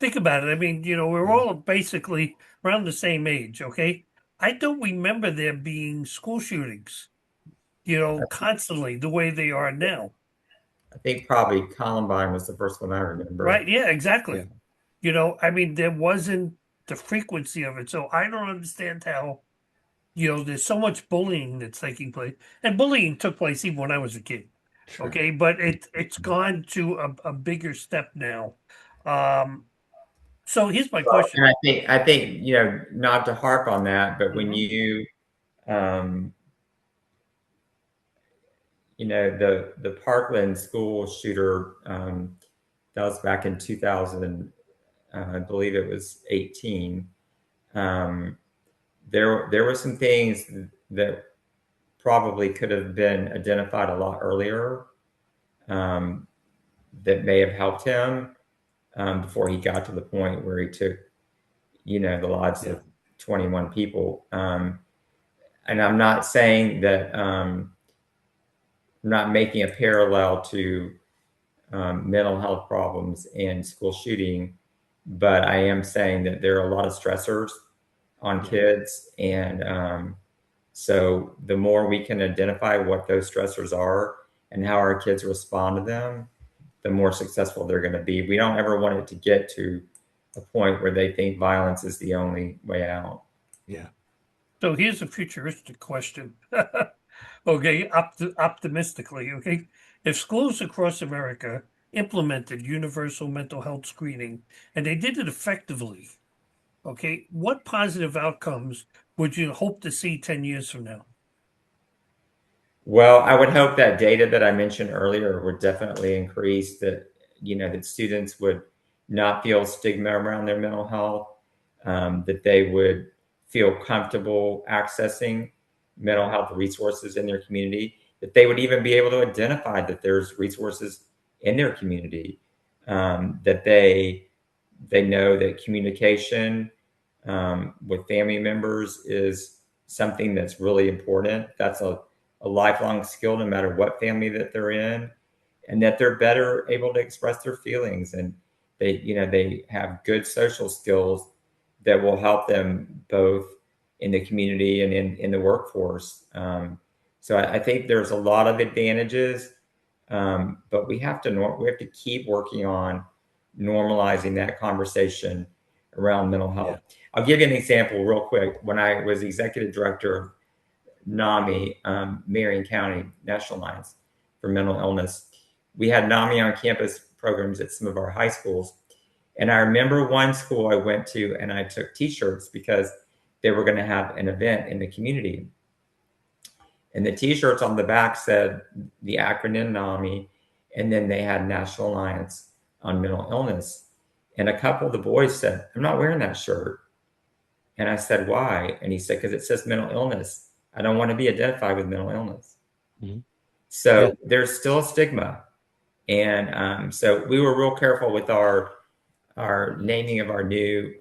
Think about it. I mean, we're all basically around the same age, okay? I don't remember there being school shootings, constantly the way they are now. I think probably Columbine was the first one I remember. Right? Yeah, exactly. Yeah. I mean, there wasn't the frequency of it. So I don't understand how, there's so much bullying that's taking place. And bullying took place even when I was a kid. Sure. Okay. But it's gone to a bigger step now. So here's my question. And I think, not to harp on that, but when you, the Parkland school shooter, that was back in 2000, I believe it was 18. There were some things that probably could have been identified a lot earlier, that may have helped him before he got to the point where he took, the lives of 21 people. And I'm not saying that, I'm not making a parallel to mental health problems and school shooting, but I am saying that there are a lot of stressors on kids. And so the more we can identify what those stressors are and how our kids respond to them, the more successful they're going to be. We don't ever want it to get to a point where they think violence is the only way out. Yeah. So here's a futuristic question. Okay, optimistically, okay. If schools across America implemented universal mental health screening and they did it effectively, okay, what positive outcomes would you hope to see 10 years from now? Well, I would hope that data that I mentioned earlier would definitely increase, that, that students would not feel stigma around their mental health, that they would feel comfortable accessing mental health resources in their community, that they would even be able to identify that there's resources in their community, that they know that communication with family members is something that's really important. That's a lifelong skill, no matter what family that they're in, and that they're better able to express their feelings, and they have good social skills that will help them both in the community and in the workforce. So I think there's a lot of advantages, but we have to keep working on normalizing that conversation around mental health. Yeah. I'll give you an example real quick. When I was executive director of NAMI, Marion County National Alliance for Mental Illness, we had NAMI on campus programs at some of our high schools. And I remember one school I went to and I took t-shirts because they were going to have an event in the community. And the t-shirts on the back said the acronym NAMI, and then they had National Alliance on Mental Illness. And a couple of the boys said, "I'm not wearing that shirt." And I said, "Why?" And he said, "Because it says mental illness. I don't want to be identified with mental illness." Mm-hmm. So there's still a stigma. And so we were real careful with our naming of our new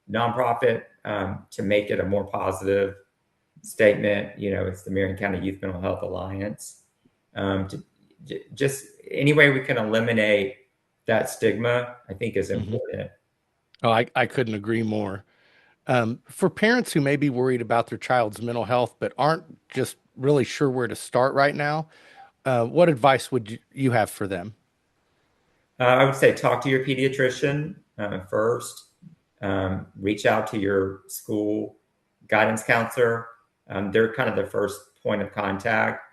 nonprofit to make it a more positive statement. It's the Marion County Youth Mental Health Alliance. Just any way we can eliminate that stigma, I think, is important. Oh, I couldn't agree more. For parents who may be worried about their child's mental health but aren't just really sure where to start right now, what advice would you have for them? I would say talk to your pediatrician first. Reach out to your school guidance counselor. They're kind of the first point of contact.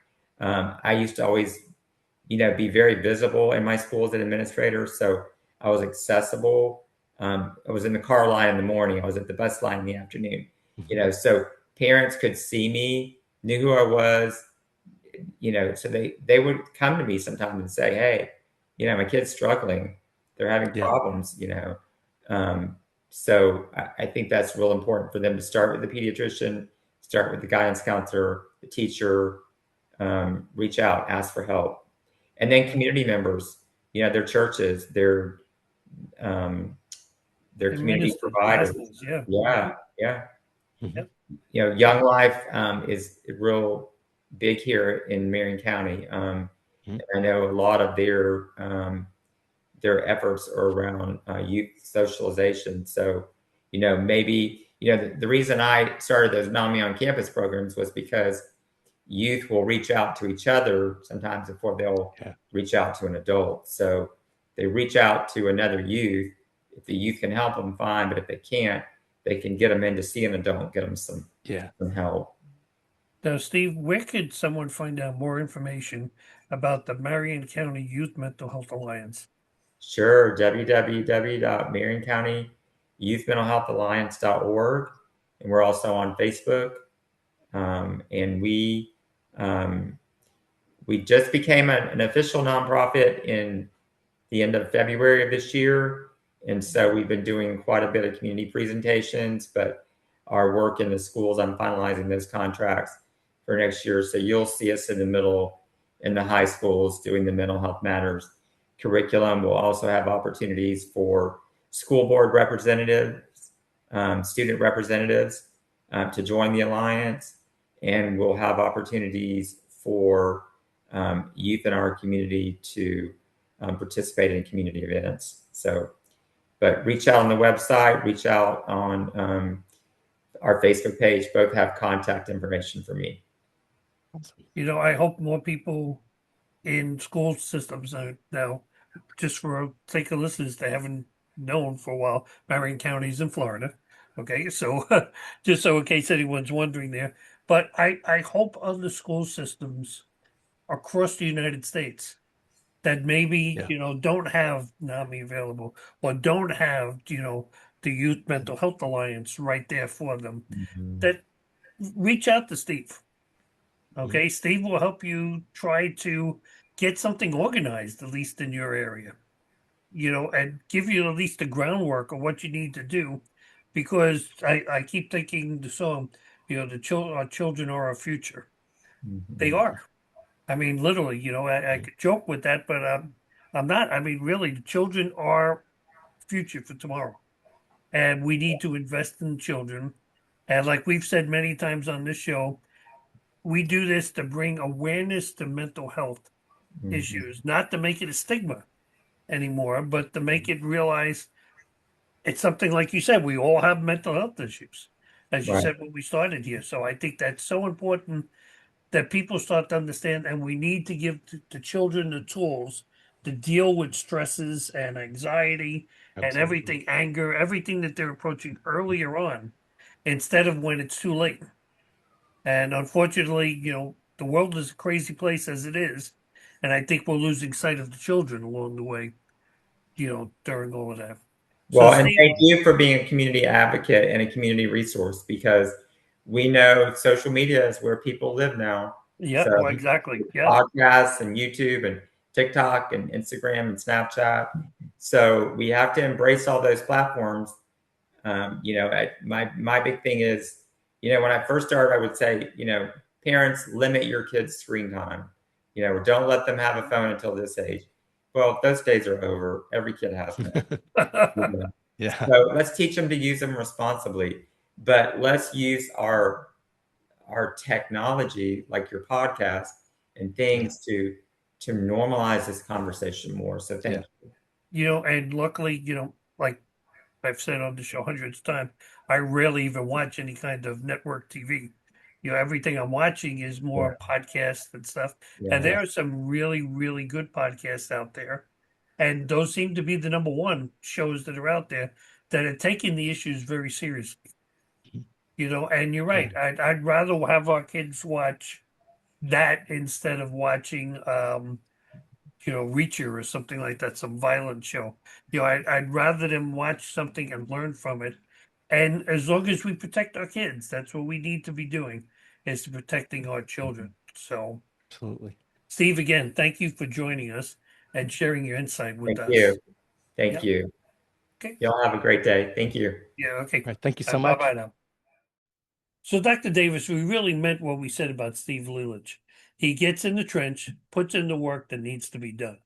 I used to always, be very visible in my school as an administrator. So I was accessible. I was in the car line in the morning. I was at the bus line in the afternoon. So parents could see me, knew who I was. So they would come to me sometimes and say, "Hey, my kid's struggling. They're having problems." So I think that's real important for them to start with the pediatrician, start with the guidance counselor, the teacher, reach out, ask for help. And then community members, their churches, their community providers. Yeah. Mm-hmm. Young Life is real big here in Marion County. Mm-hmm. I know a lot of their efforts are around youth socialization. So, maybe, the reason I started those NAMI on campus programs was because youth will reach out to each other sometimes before they'll reach out to an adult. So they reach out to another youth. If the youth can help them, fine. But if they can't, they can get them in to see an adult, get them some help. Now, Steve, where could someone find out more information about the Marion County Youth Mental Health Alliance? Sure. www.marioncountyyouthmentalhealthalliance.org. And we're also on Facebook. And we just became an official nonprofit in the end of February of this year. And so we've been doing quite a bit of community presentations, but our work in the schools, I'm finalizing those contracts for next year. So you'll see us in the middle in the high schools doing the Mental Health Matters curriculum. We'll also have opportunities for school board representatives, student representatives to join the Alliance. And we'll have opportunities for youth in our community to participate in community events. So, but reach out on the website, reach out on our Facebook page. Both have contact information for me. I hope more people, in school systems now, just for sake of listeners that haven't known for a while, Marion County is in Florida. Okay, so just so in case anyone's wondering there, but I hope other school systems across the United States that maybe, Yeah. don't have NAMI available or don't have, the Youth Mental Health Alliance right there for them, that reach out to Steve. Okay, Steve will help you try to get something organized, at least in your area, and give you at least the groundwork of what you need to do. Because I keep thinking the song, our children are our future. They are. I mean, literally, I could joke with that, but I'm not. I mean, really, the children are future for tomorrow. And we need to invest in children. And like we've said many times on this show, we do this to bring awareness to mental health issues, not to make it a stigma anymore, but to make it realize it's something like you said, we all have mental health issues, as you Right. said when we started here. So I think that's so important that people start to understand, and we need to give the children the tools to deal with stresses and anxiety and Absolutely. everything, anger, everything that they're approaching earlier on, instead of when it's too late. And unfortunately, the world is a crazy place as it is. And I think we're losing sight of the children along the way, during all of that. So, Well, and Steve, thank you for being a community advocate and a community resource, because we know social media is where people live now. yeah, So well, exactly. Yeah. podcasts and YouTube and TikTok and Instagram and Snapchat. So we have to embrace all those platforms. My big thing is, when I first started, I would say, parents, limit your kids' screen time. Don't let them have a phone until this age. Well, those days are over. Every kid has one. Yeah. So let's teach them to use them responsibly, but let's use our technology, like your podcast and things, to normalize this conversation more. So thank you. And luckily, like I've said on the show hundreds of times, I rarely even watch any kind of network TV. Everything I'm watching is more podcasts and stuff. And Yeah. there are some really, really good podcasts out there. And those seem to be the number one shows that are out there that are taking the issues very seriously. And you're right. I'd rather have our kids watch that instead of watching Reacher or something like that, some violent show. I'd rather them watch something and learn from it. And as long as we protect our kids, that's what we need to be doing, is protecting our children. So, Absolutely. Steve, again, thank you for joining us and sharing your insight with Thank us. you. Thank Yep. you. Okay. Y'all have a great day. Thank you. Yeah. Okay. All right. Thank you so Bye much. bye now. So, Dr. Davis, we really meant what we said about Steve Leilich. He gets in the trench, puts in the work that needs to be done.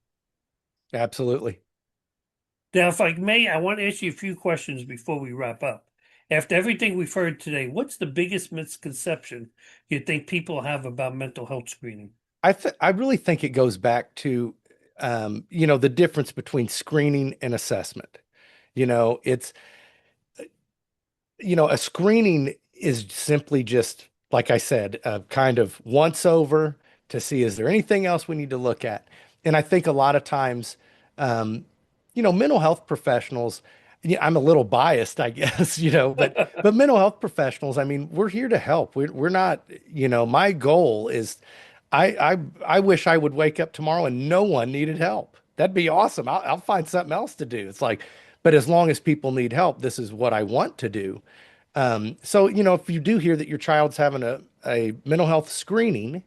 Absolutely. Now, if I may, I want to ask you a few questions before we wrap up. After everything we've heard today, what's the biggest misconception you think people have about mental health screening? I really think it goes back to, the difference between screening and assessment. It's, a screening is simply just, like I said, kind of once over to see, is there anything else we need to look at? And I think a lot of times, mental health professionals, I'm a little biased, I guess, but mental health professionals, I mean, we're here to help. We're not, my goal is I wish I would wake up tomorrow and no one needed help. That'd be awesome. I'll find something else to do. It's like, but as long as people need help, this is what I want to do. So, if you do hear that your child's having a mental health screening,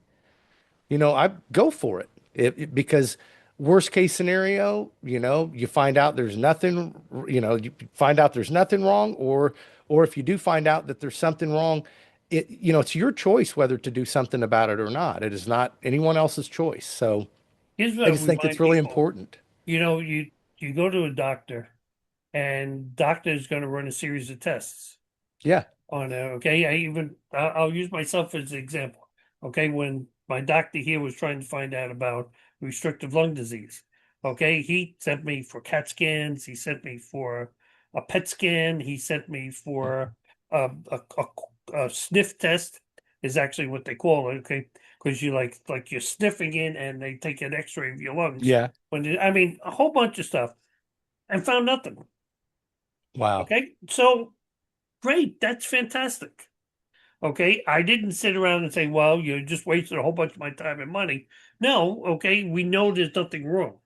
I go for it. Because worst case scenario, you find out there's nothing, you find out there's nothing wrong, or if you do find out that there's something wrong, it's your choice whether to do something about it or not. It is not anyone else's choice. So Here's what I I just think it's remind really people. important. You go to a doctor, and doctor is going to run a series of tests Yeah. on it. Okay, I'll use myself as an example. Okay, when my doctor here was trying to find out about restrictive lung disease, okay, he sent me for CAT scans. He sent me for a PET scan. He sent me for a sniff test, is actually what they call it. Okay, because you like you're sniffing in and they take an x-ray of your lungs. Yeah. I mean, a whole bunch of stuff and found nothing. Wow. Okay. So great. That's fantastic. Okay. I didn't sit around and say, well, you just wasted a whole bunch of my time and money. No. Okay. We know there's nothing wrong.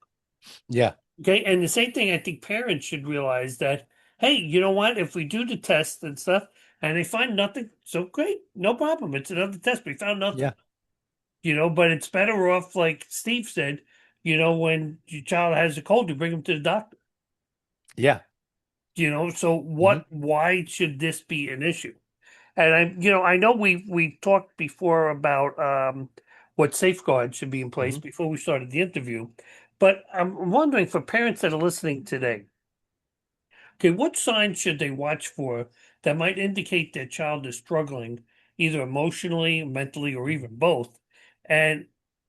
Yeah. Okay. And the same thing, I think parents should realize that, hey, you know what? If we do the test and stuff and they find nothing, so great. No problem. It's another test. We found nothing. Yeah. But it's better off, like Steve said, when your child has a cold, you bring them to the doctor. Yeah. So why should this be an issue? And I know we talked before about what safeguards should be in place before we started the interview, but I'm wondering for parents that are listening today, okay, what signs should they watch for that might indicate their child is struggling, either emotionally, mentally, or even both? And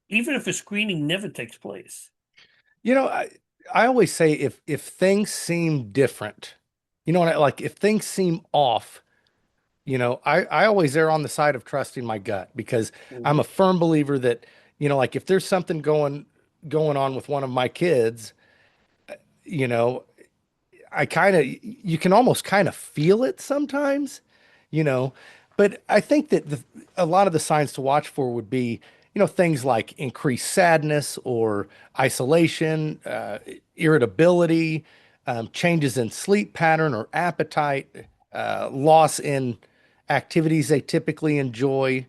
even if a screening never takes place. I always say if things seem different, like if things seem off, I always err on the side of trusting my gut because I'm a firm believer that, like if there's something going on with one of my kids, you know, you can almost kind of feel it sometimes, you know, but I think that a lot of the signs to watch for would be, things like increased sadness or isolation, irritability, changes in sleep pattern or appetite, loss in activities they typically enjoy,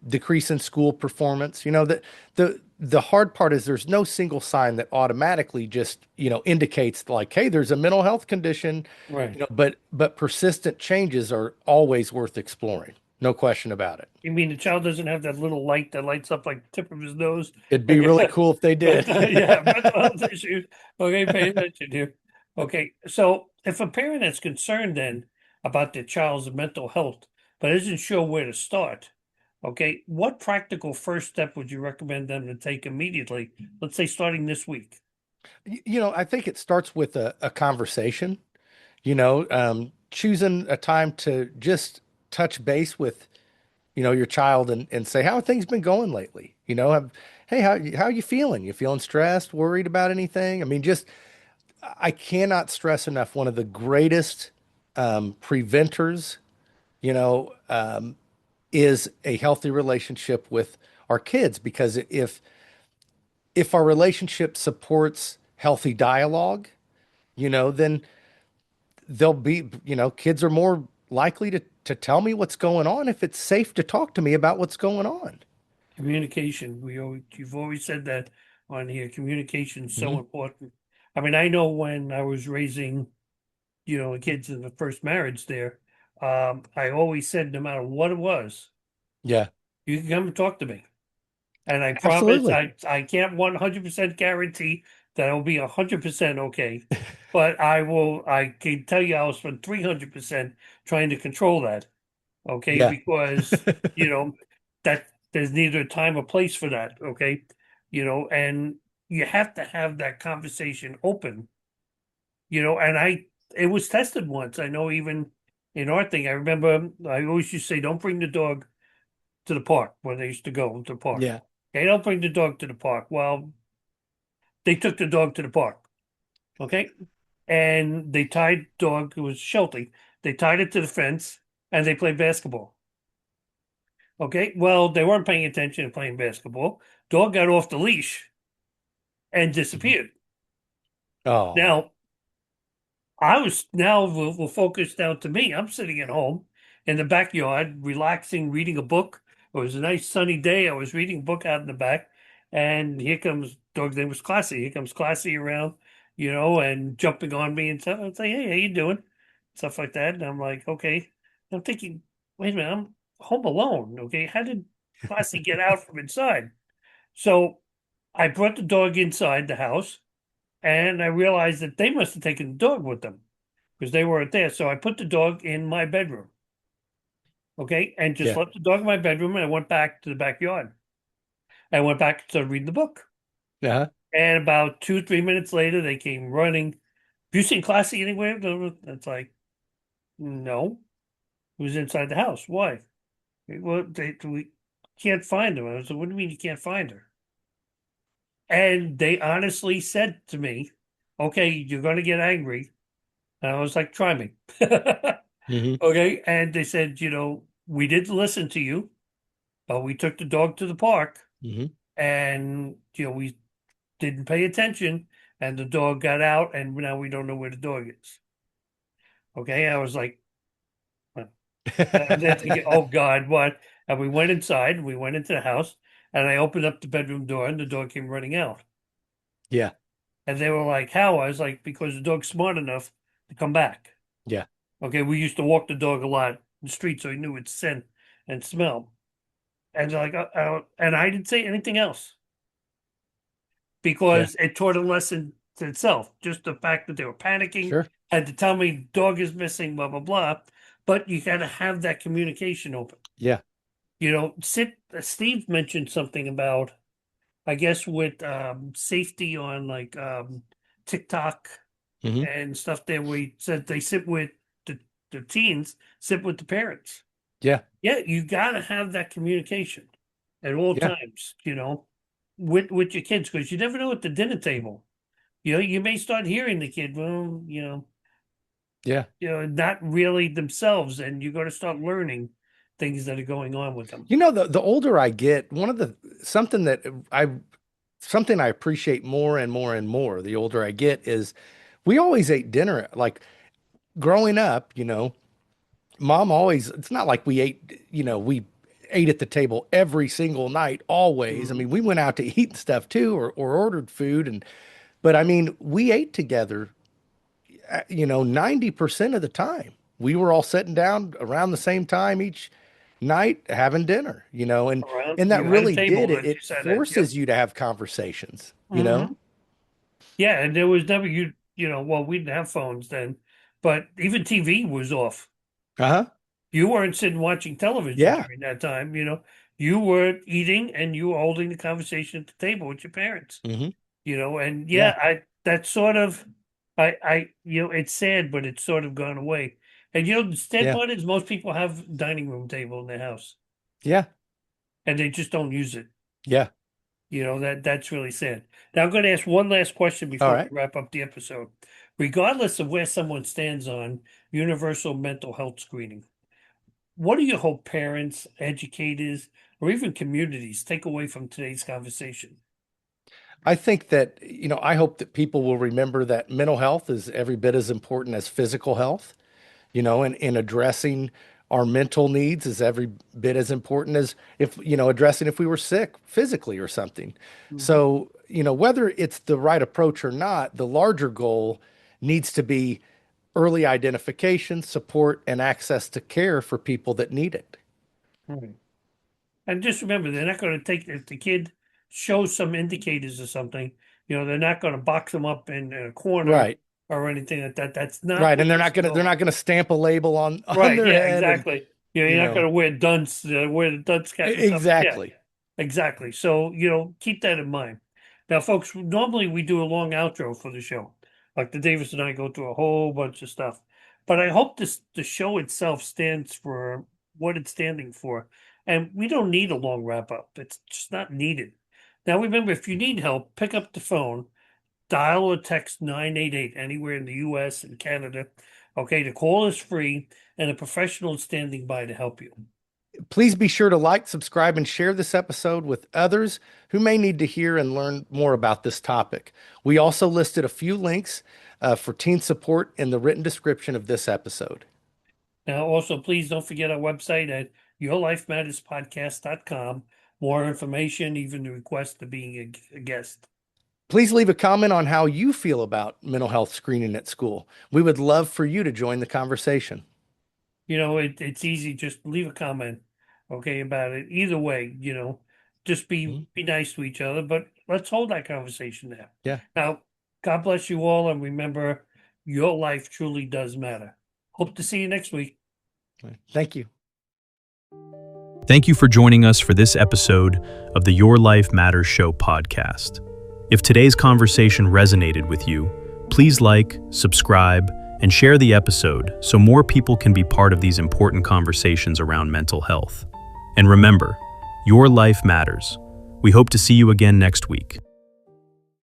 decrease in school performance. The hard part is there's no single sign that automatically just, indicates like, hey, there's a mental health condition, Right. but persistent changes are always worth exploring. No question about it. You mean the child doesn't have that little light that lights up like the tip of his nose? It'd be really cool if they did. Yeah, mental health issues. Okay, pay attention here. Okay, so if a parent is concerned then about their child's mental health, but isn't sure where to start, okay, what practical first step would you recommend them to take immediately? Let's say starting this week. I think it starts with a conversation, choosing a time to just touch base with, your child and say, how have things been going lately? Hey, how are you feeling? You feeling stressed, worried about anything? I mean, I cannot stress enough. One of the greatest preventers, you know, um, is a healthy relationship with our kids, because if our relationship supports healthy dialogue, then they'll be, kids are more likely to tell me what's going on if it's safe to talk to me about what's going on. Communication. You've always said that on here. Communication is so Mhm. important. I mean, I know when I was raising, the kids in the first marriage there, I always said no matter what it was, Yeah, you can come and talk to me. And I promise absolutely. I can't 100% guarantee that it'll be 100% okay. But I can tell you I'll spend 300% trying to control that. Okay, Yeah. because that there's neither time or place for that. Okay, and you have to have that conversation open. And it was tested once. I know even in our thing, I remember I always used to say, don't bring the dog to the park when they used to go to the park. Yeah. Okay, don't bring the dog to the park. Well, they took the dog to the park. Okay, and they tied dog. It was Sheltie. They tied it to the fence and they played basketball. Okay, well, they weren't paying attention to playing basketball. Dog got off the leash and Mhm. disappeared. Oh, Now, we'll focus down to me. I'm sitting at home in the backyard, relaxing, reading a book. It was a nice sunny day. I was reading a book out in the back, and here comes dog's name was Classy. Here comes Classy around, and jumping on me and stuff. I'm saying, hey, how you doing? Stuff like that. And I'm like, okay. I'm thinking, wait a minute, I'm home alone. Okay, how did Classy get out from inside? So I brought the dog inside the house, and I realized that they must have taken the dog with them because they weren't there. So I put the dog in my bedroom, okay, and just yeah. left the dog in my bedroom, and I went back to the backyard. I went back to read the book, Uh-huh. and about 2, 3 minutes later, they came running. Have you seen Classy anywhere? It's like, no, it was inside the house. Why? Well, can't find her. I said, what do you mean you can't find her? And they honestly said to me, okay, you're going to get angry. And I was like, try me. Hmm. Okay. And they said, we didn't listen to you, but we took the dog to the park Hmm. and, we didn't pay attention and the dog got out and now we don't know where the dog is. Okay. I was like, and then thinking, oh God, what? And we went inside, we went into the house and I opened up the bedroom door and the dog came running out. Yeah. And they were like, how? I was like, because the dog's smart enough to come back. Yeah. Okay. We used to walk the dog a lot in the street, so he knew its scent and smell. And they're like, and I didn't say anything else because it taught a lesson to itself. Just the fact that they were panicking, Sure. had to tell me dog is missing, blah, blah, blah. But you got to have that communication open. Yeah. Steve mentioned something about, I guess, with safety on like TikTok Hmm. and stuff there. We said they sit with the teens, sit with the parents. Yeah. Yeah, you got to have that communication at all Yeah. times, with your kids, because you never know at the dinner table. You may start hearing the kid, well, Yeah. not really themselves, and you got to start learning things that are going on with them. The older I get, something I appreciate more and more and more the older I get is we always ate dinner. Like growing up, mom always, it's not like we ate at the table every single night, always. I mean, we went out to eat and stuff too, or ordered food. But I mean, we ate together, 90% of the time. We were all sitting down around the same time each night having dinner, and that really did it. It forces you to have conversations, Yeah, and there was never well, we didn't have phones then, but even TV was off. Uh-huh. You weren't sitting watching television during that time, You were eating and you were holding the conversation at the table with your parents. Mm-hmm. And that's sort of it's sad, but it's sort of gone away. And the sad part is most people have a dining room table in their house. Yeah. And they just don't use it. Yeah. That's really sad. Now I'm going to ask one last question before we wrap up the episode. Regardless of where someone stands on universal mental health screening, what do you hope parents, educators, or even communities take away from today's conversation? I think that, I hope that people will remember that mental health is every bit as important as physical health, and in addressing our mental needs is every bit as important as addressing if we were sick physically or something. Mm-hmm. So, whether it's the right approach or not, the larger goal needs to be early identification, support, and access to care for people that need it. Right. And just remember, they're not going to take, if the kid shows some indicators or something, they're not going to box them up in a corner or anything like that. That's not right. And they're not going to stamp a label on their head. Exactly. You're not going to wear dunce, wear the dunce cap. Exactly. Yeah, exactly. So, keep that in mind. Now, folks, normally we do a long outro for the show. Like the Davis and I go through a whole bunch of stuff. But I hope the show itself stands for what it's standing for. And we don't need a long wrap up. It's just not needed. Now, remember, if you need help, pick up the phone, dial or text 988 anywhere in the U.S. and Canada. Okay, the call is free and a professional is standing by to help you. Please be sure to like, subscribe, and share this episode with others who may need to hear and learn more about this topic. We also listed a few links for teen support in the written description of this episode. Now, also, please don't forget our website at yourlifematterspodcast.com. More information, even the request to being a guest. Please leave a comment on how you feel about mental health screening at school. We would love for you to join the conversation. It's easy. Just leave a comment, okay, about it. Either way, just be nice to each other, but let's hold that conversation there. Yeah. Now, God bless you all, and remember, your life truly does matter. Hope to see you next week. Thank you. Thank you for joining us for this episode of the Your Life Matters Show podcast. If today's conversation resonated with you, please like, subscribe, and share the episode so more people can be part of these important conversations around mental health. And remember, Your life matters. We hope to see you again next week.